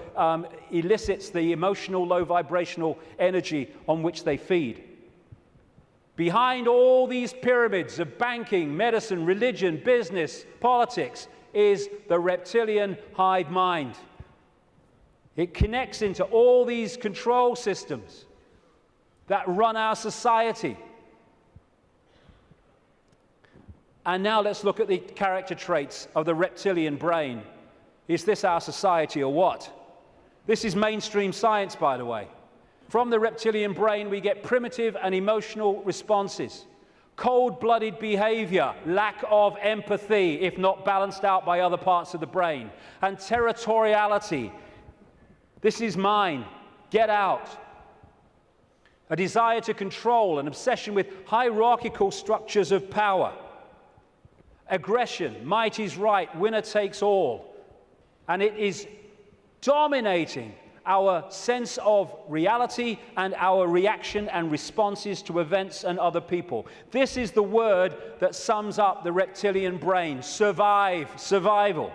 elicits the emotional, low vibrational energy on which they feed. Behind all these pyramids of banking, medicine, religion, business, politics is the reptilian hive mind. It connects into all these control systems that run our society. And now let's look at the character traits of the reptilian brain. Is this our society or what? This is mainstream science, by the way. From the reptilian brain, we get primitive and emotional responses, cold-blooded behavior, lack of empathy, if not balanced out by other parts of the brain, and territoriality. This is mine. Get out. A desire to control, an obsession with hierarchical structures of power. Aggression, might is right, winner takes all. And it is dominating our sense of reality and our reaction and responses to events and other people. This is the word that sums up the reptilian brain: survival.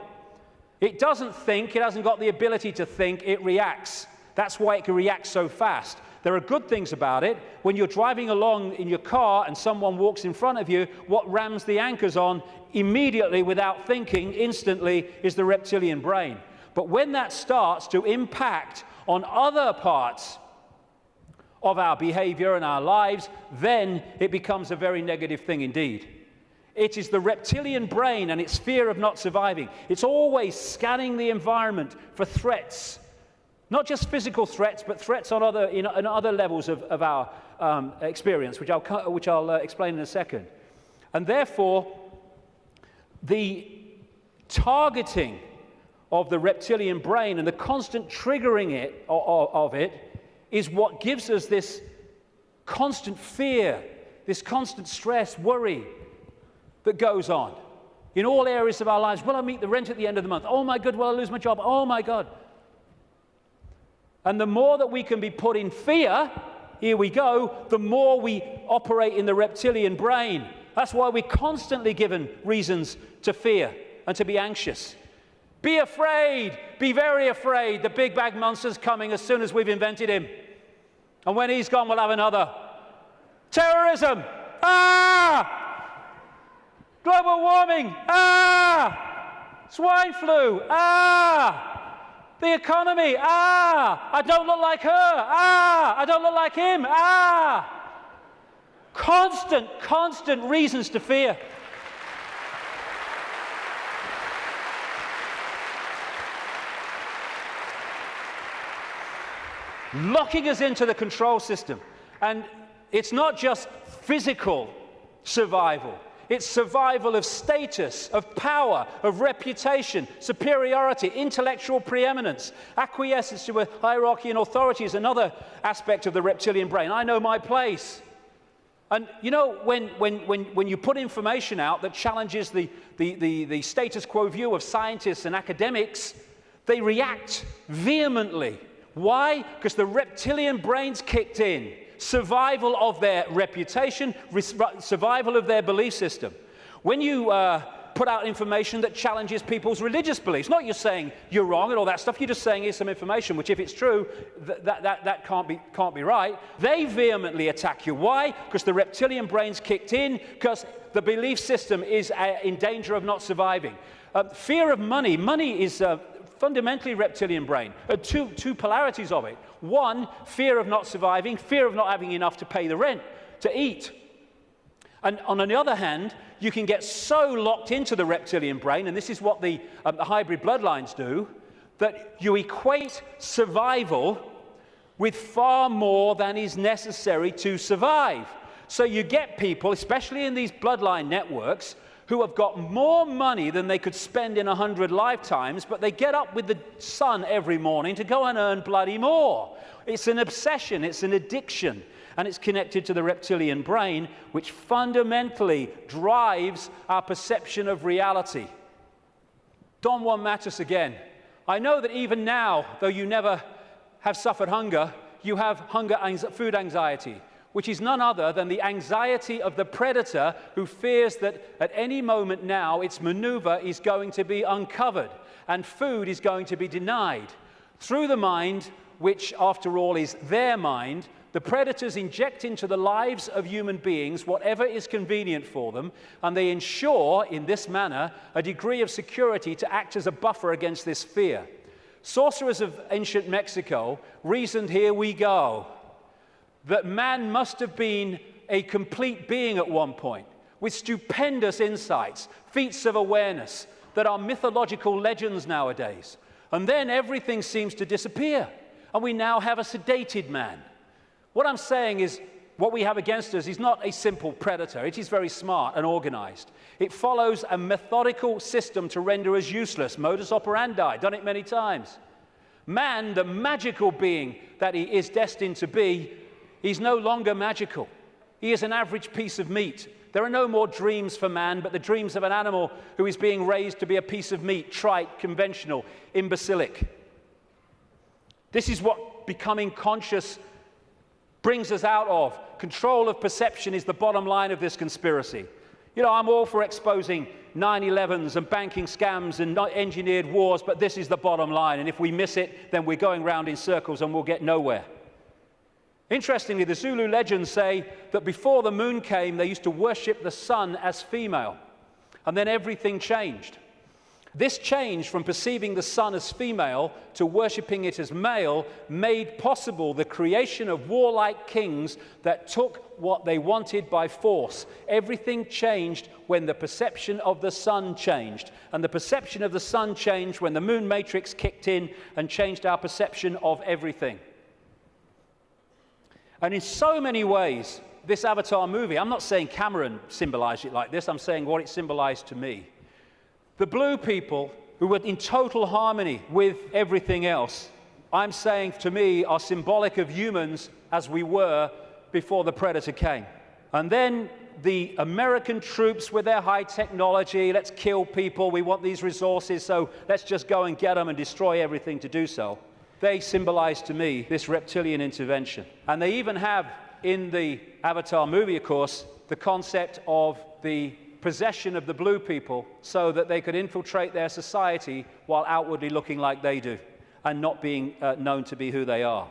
It doesn't think, it hasn't got the ability to think, it reacts. That's why it can react so fast. There are good things about it. When you're driving along in your car and someone walks in front of you, what rams the anchors on immediately, without thinking, instantly, is the reptilian brain. But when that starts to impact on other parts of our behavior and our lives, then it becomes a very negative thing indeed. It is the reptilian brain and its fear of not surviving. It's always scanning the environment for threats. Not just physical threats, but threats on other levels of our experience, which I'll explain in a second. And therefore, the targeting of the reptilian brain and the constant triggering of it is what gives us this constant fear, this constant stress, worry that goes on in all areas of our lives. Will I meet the rent at the end of the month? Oh my God, will I lose my job? Oh my God. And the more that we can be put in fear, here we go, the more we operate in the reptilian brain. That's why we're constantly given reasons to fear and to be anxious. Be afraid, be very afraid. The big bad monster's coming as soon as we've invented him. And when he's gone, we'll have another. Terrorism, global warming, swine flu, the economy, I don't look like her, I don't look like him, Constant reasons to fear. Locking us into the control system. And it's not just physical survival. It's survival of status, of power, of reputation, superiority, intellectual preeminence. Acquiescence to a hierarchy and authority is another aspect of the reptilian brain. I know my place. And you know, when you put information out that challenges the status quo view of scientists and academics, they react vehemently. Why? Because the reptilian brain's kicked in. Survival of their reputation, survival of their belief system. When you put out information that challenges people's religious beliefs, not you're saying you're wrong and all that stuff, you're just saying here's some information, which if it's true, that can't be right. They vehemently attack you. Why? Because the reptilian brain's kicked in, because the belief system is in danger of not surviving. Fear of money. Money is fundamentally reptilian brain. Two polarities of it. One, fear of not surviving, fear of not having enough to pay the rent, to eat. And on the other hand, you can get so locked into the reptilian brain, and this is what the hybrid bloodlines do, that you equate survival with far more than is necessary to survive. So you get people, especially in these bloodline networks, who have got more money than they could spend in 100 lifetimes, but they get up with the sun every morning to go and earn bloody more. It's an obsession, it's an addiction, and it's connected to the reptilian brain, which fundamentally drives our perception of reality. Don Juan Matus again. I know that even now, though you never have suffered hunger, you have food anxiety, which is none other than the anxiety of the predator who fears that at any moment now its maneuver is going to be uncovered and food is going to be denied. Through the mind, which after all is their mind, the predators inject into the lives of human beings whatever is convenient for them, and they ensure, in this manner, a degree of security to act as a buffer against this fear. Sorcerers of ancient Mexico reasoned, here we go, that man must have been a complete being at one point, with stupendous insights, feats of awareness that are mythological legends nowadays. And then everything seems to disappear, and we now have a sedated man. What I'm saying is, what we have against us is not a simple predator. It is very smart and organized. It follows a methodical system to render us useless. Modus operandi, done it many times. Man, the magical being that he is destined to be, he's no longer magical. He is an average piece of meat. There are no more dreams for man, but the dreams of an animal who is being raised to be a piece of meat, trite, conventional, imbecilic. This is what becoming conscious brings us out of. Control of perception is the bottom line of this conspiracy. You know, I'm all for exposing 9/11s and banking scams and not engineered wars, but this is the bottom line. And if we miss it, then we're going round in circles and we'll get nowhere. Interestingly, the Zulu legends say that before the moon came, they used to worship the sun as female. And then everything changed. This change from perceiving the sun as female to worshipping it as male made possible the creation of warlike kings that took what they wanted by force. Everything changed when the perception of the sun changed. And the perception of the sun changed when the moon matrix kicked in and changed our perception of everything. And in so many ways, this Avatar movie, I'm not saying Cameron symbolized it like this, I'm saying what it symbolized to me. The blue people, who were in total harmony with everything else, I'm saying to me are symbolic of humans as we were before the predator came. And then the American troops with their high technology, let's kill people, we want these resources, so let's just go and get them and destroy everything to do so. They symbolize to me this reptilian intervention. And they even have in the Avatar movie, of course, the concept of the possession of the blue people so that they could infiltrate their society while outwardly looking like they do and not being known to be who they are.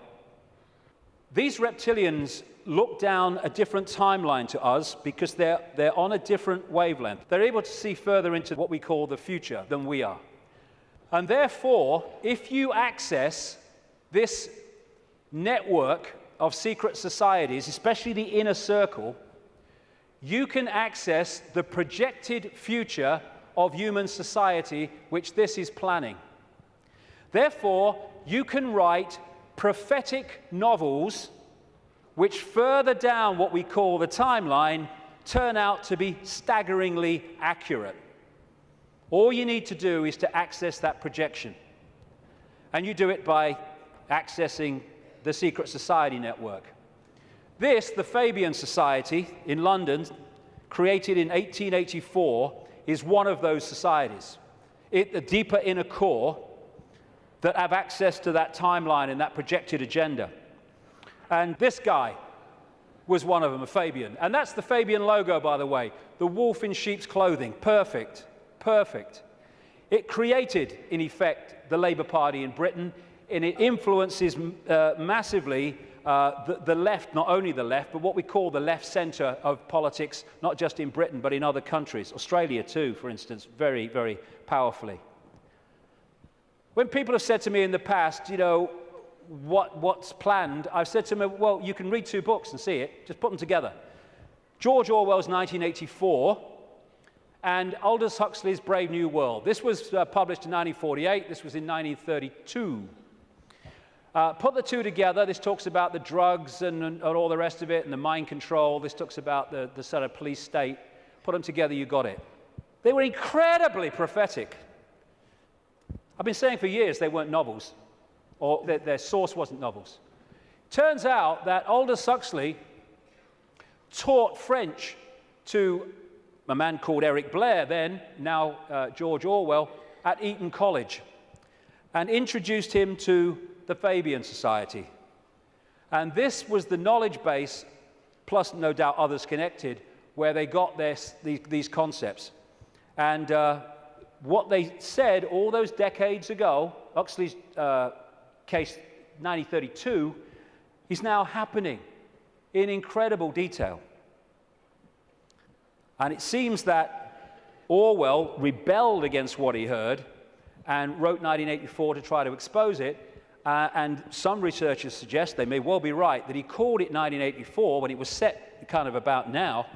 These reptilians look down a different timeline to us because they're on a different wavelength. They're able to see further into what we call the future than we are. And therefore, if you access this network of secret societies, especially the inner circle, you can access the projected future of human society which this is planning. Therefore, you can write prophetic novels which further down what we call the timeline turn out to be staggeringly accurate. All you need to do is to access that projection. And you do it by accessing the secret society network. This, the Fabian Society in London, created in 1884, is one of those societies. The deeper inner core that have access to that timeline and that projected agenda. And this guy was one of them, a Fabian. And that's the Fabian logo, by the way. The wolf in sheep's clothing. Perfect. Perfect. It created, in effect, the Labour Party in Britain, and it influences massively the left, not only the left, but what we call the left centre of politics, not just in Britain, but in other countries. Australia too, for instance, very, very powerfully. When people have said to me in the past, you know, what's planned, I've said to them, well, you can read two books and see it, just put them together. George Orwell's 1984 and Aldous Huxley's Brave New World. This was published in 1948, this was in 1932. Put the two together. This talks about the drugs and all the rest of it and the mind control. This talks about the sort of police state. Put them together, you got it. They were incredibly prophetic. I've been saying for years they weren't novels, or their source wasn't novels. Turns out that Aldous Huxley taught French to a man called Eric Blair then, now George Orwell, at Eton College, and introduced him to the Fabian Society. And this was the knowledge base, plus no doubt others connected, where they got these concepts. And what they said all those decades ago, Huxley's case 1932, is now happening in incredible detail. And it seems that Orwell rebelled against what he heard and wrote 1984 to try to expose it. And some researchers suggest, they may well be right, that he called it 1984 when it was set kind of about now,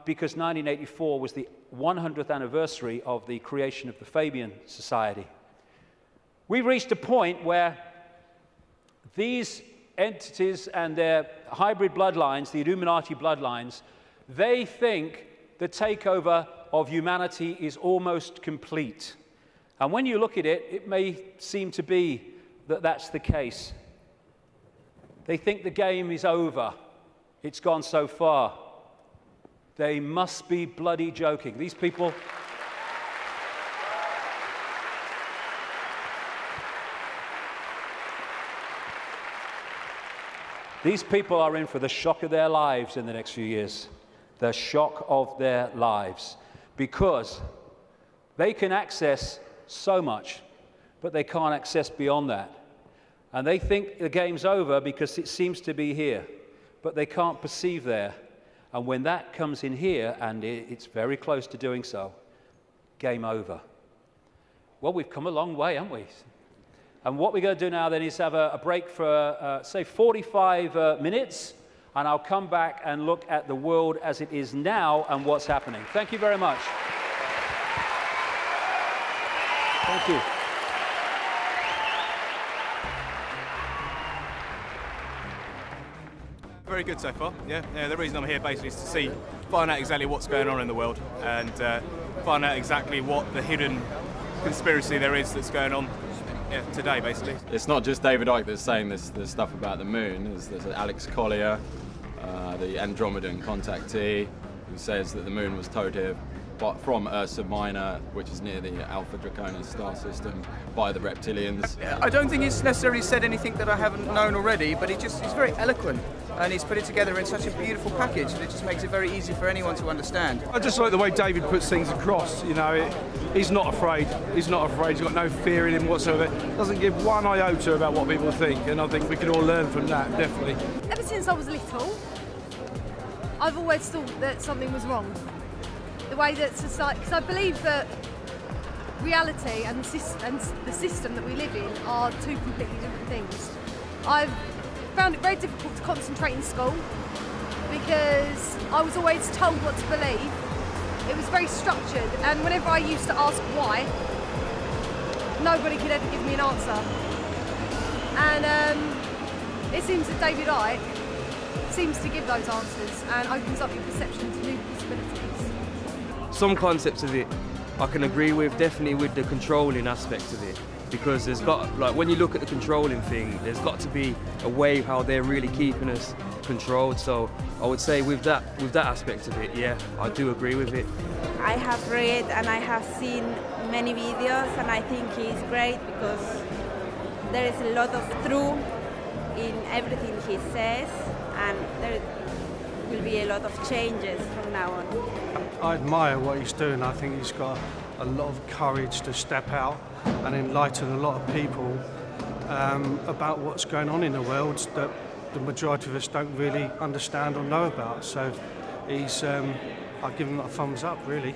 because 1984 was the 100th anniversary of the creation of the Fabian Society. We've reached a point where these entities and their hybrid bloodlines, the Illuminati bloodlines, they think the takeover of humanity is almost complete. And when you look at it, it may seem to be that that's the case. They think the game is over. It's gone so far. They must be bloody joking. These people... These people are in for the shock of their lives in the next few years. The shock of their lives. Because they can access so much, but they can't access beyond that. And they think the game's over because it seems to be here, but they can't perceive there. And when that comes in here, and it's very close to doing so, game over. Well, we've come a long way, haven't we? And what we're going to do now then is have a break for, say, 45 minutes, and I'll come back and look at the world as it is now and what's happening. Thank you very much. Thank you. Very good so far, yeah. The reason I'm here basically is to find out exactly what's going on in the world and find out exactly what the hidden conspiracy there is that's going on today, basically. It's not just David Icke that's saying this stuff about the moon. There's Alex Collier, the Andromedan contactee, who says that the moon was towed here from Ursa Minor, which is near the Alpha Draconis star system, by the reptilians. I don't think he's necessarily said anything that I haven't known already, but he's very eloquent, and he's put it together in such a beautiful package that it just makes it very easy for anyone to understand. I just like the way David puts things across. You know, he's not afraid. He's not afraid. He's got no fear in him whatsoever. Doesn't give one iota about what people think, and I think we can all learn from that, definitely. Ever since I was little, I've always thought that something was wrong. The way that society, because I believe that reality and the system that we live in are two completely different things. I've found it very difficult to concentrate in school because I was always told what to believe. It was very structured, and whenever I used to ask why, nobody could ever give me an answer. And it seems that David Icke seems to give those answers and opens up your perception to new possibilities. Some concepts of it I can agree with, definitely with the controlling aspect of it, because there's got, like, when you look at the controlling thing, there's got to be a way how they're really keeping us controlled. So I would say with that aspect of it, yeah, I do agree with it. I have read and I have seen many videos, and I think he's great because there is a lot of truth in everything he says, and there will be a lot of changes from now on. I admire what he's doing. I think he's got a lot of courage to step out and enlighten a lot of people about what's going on in the world that the majority of us don't really understand or know about. So I give him a thumbs up, really.